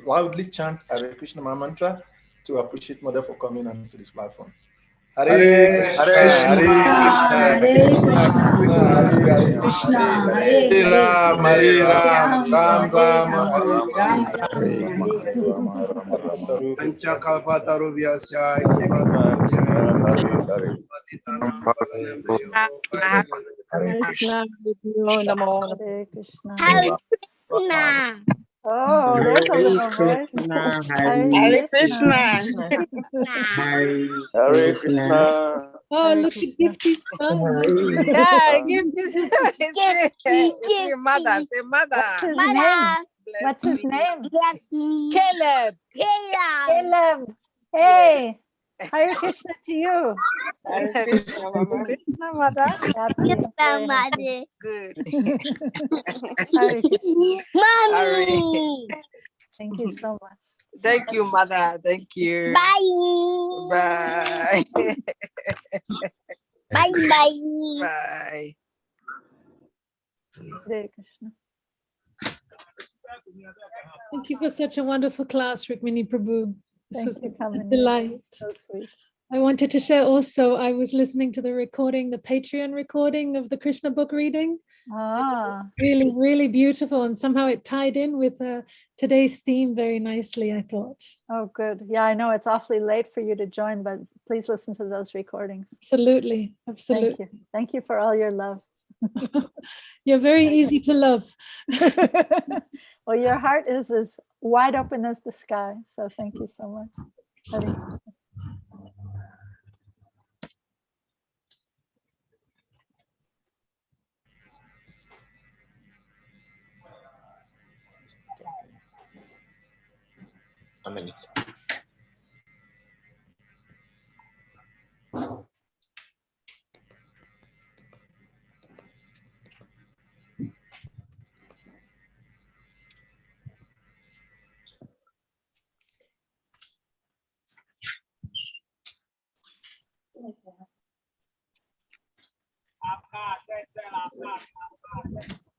loudly chant Hare Krishna mantra to appreciate Mother for coming onto this platform. Hare Krishna, Hare Krishna, Krishna Hare Ram, Hare Ram, Ram Ram, Hare Krishna. Hare Krishna. Hare Krishna. Oh, there's a little voice. Hare Krishna. Hare Krishna. Oh, look at Gifty's phone. Yeah, Gifty. Your mother. Say mother. What's his name? Bless me. Caleb. Caleb. Hey, Hare Krishna to you. Hare Krishna, Mama. Krishna, mother. Krishna, mother. Good. Hare Krishna. Mommy. Thank you so much. Thank you, mother. Thank you. Bye. Bye. Bye. Bye. Bye. Hare Krishna. Thank you for such a wonderful class, Rukmini Prabhu. This was Thanks for coming. a delight. So sweet. I wanted to share also, I was listening to the recording, the Patreon recording of the Krishna book reading. Ah, Really, really beautiful. And somehow it tied in with today's theme very nicely, I thought. oh, good. Yeah, I know it's awfully late for you to join, but please listen to those recordings. Absolutely. Absolutely. Thank you. Thank you for all your love. You're very easy to love. Well, your heart is as wide open as the sky. So thank you so much. Hare Krishna. A minute.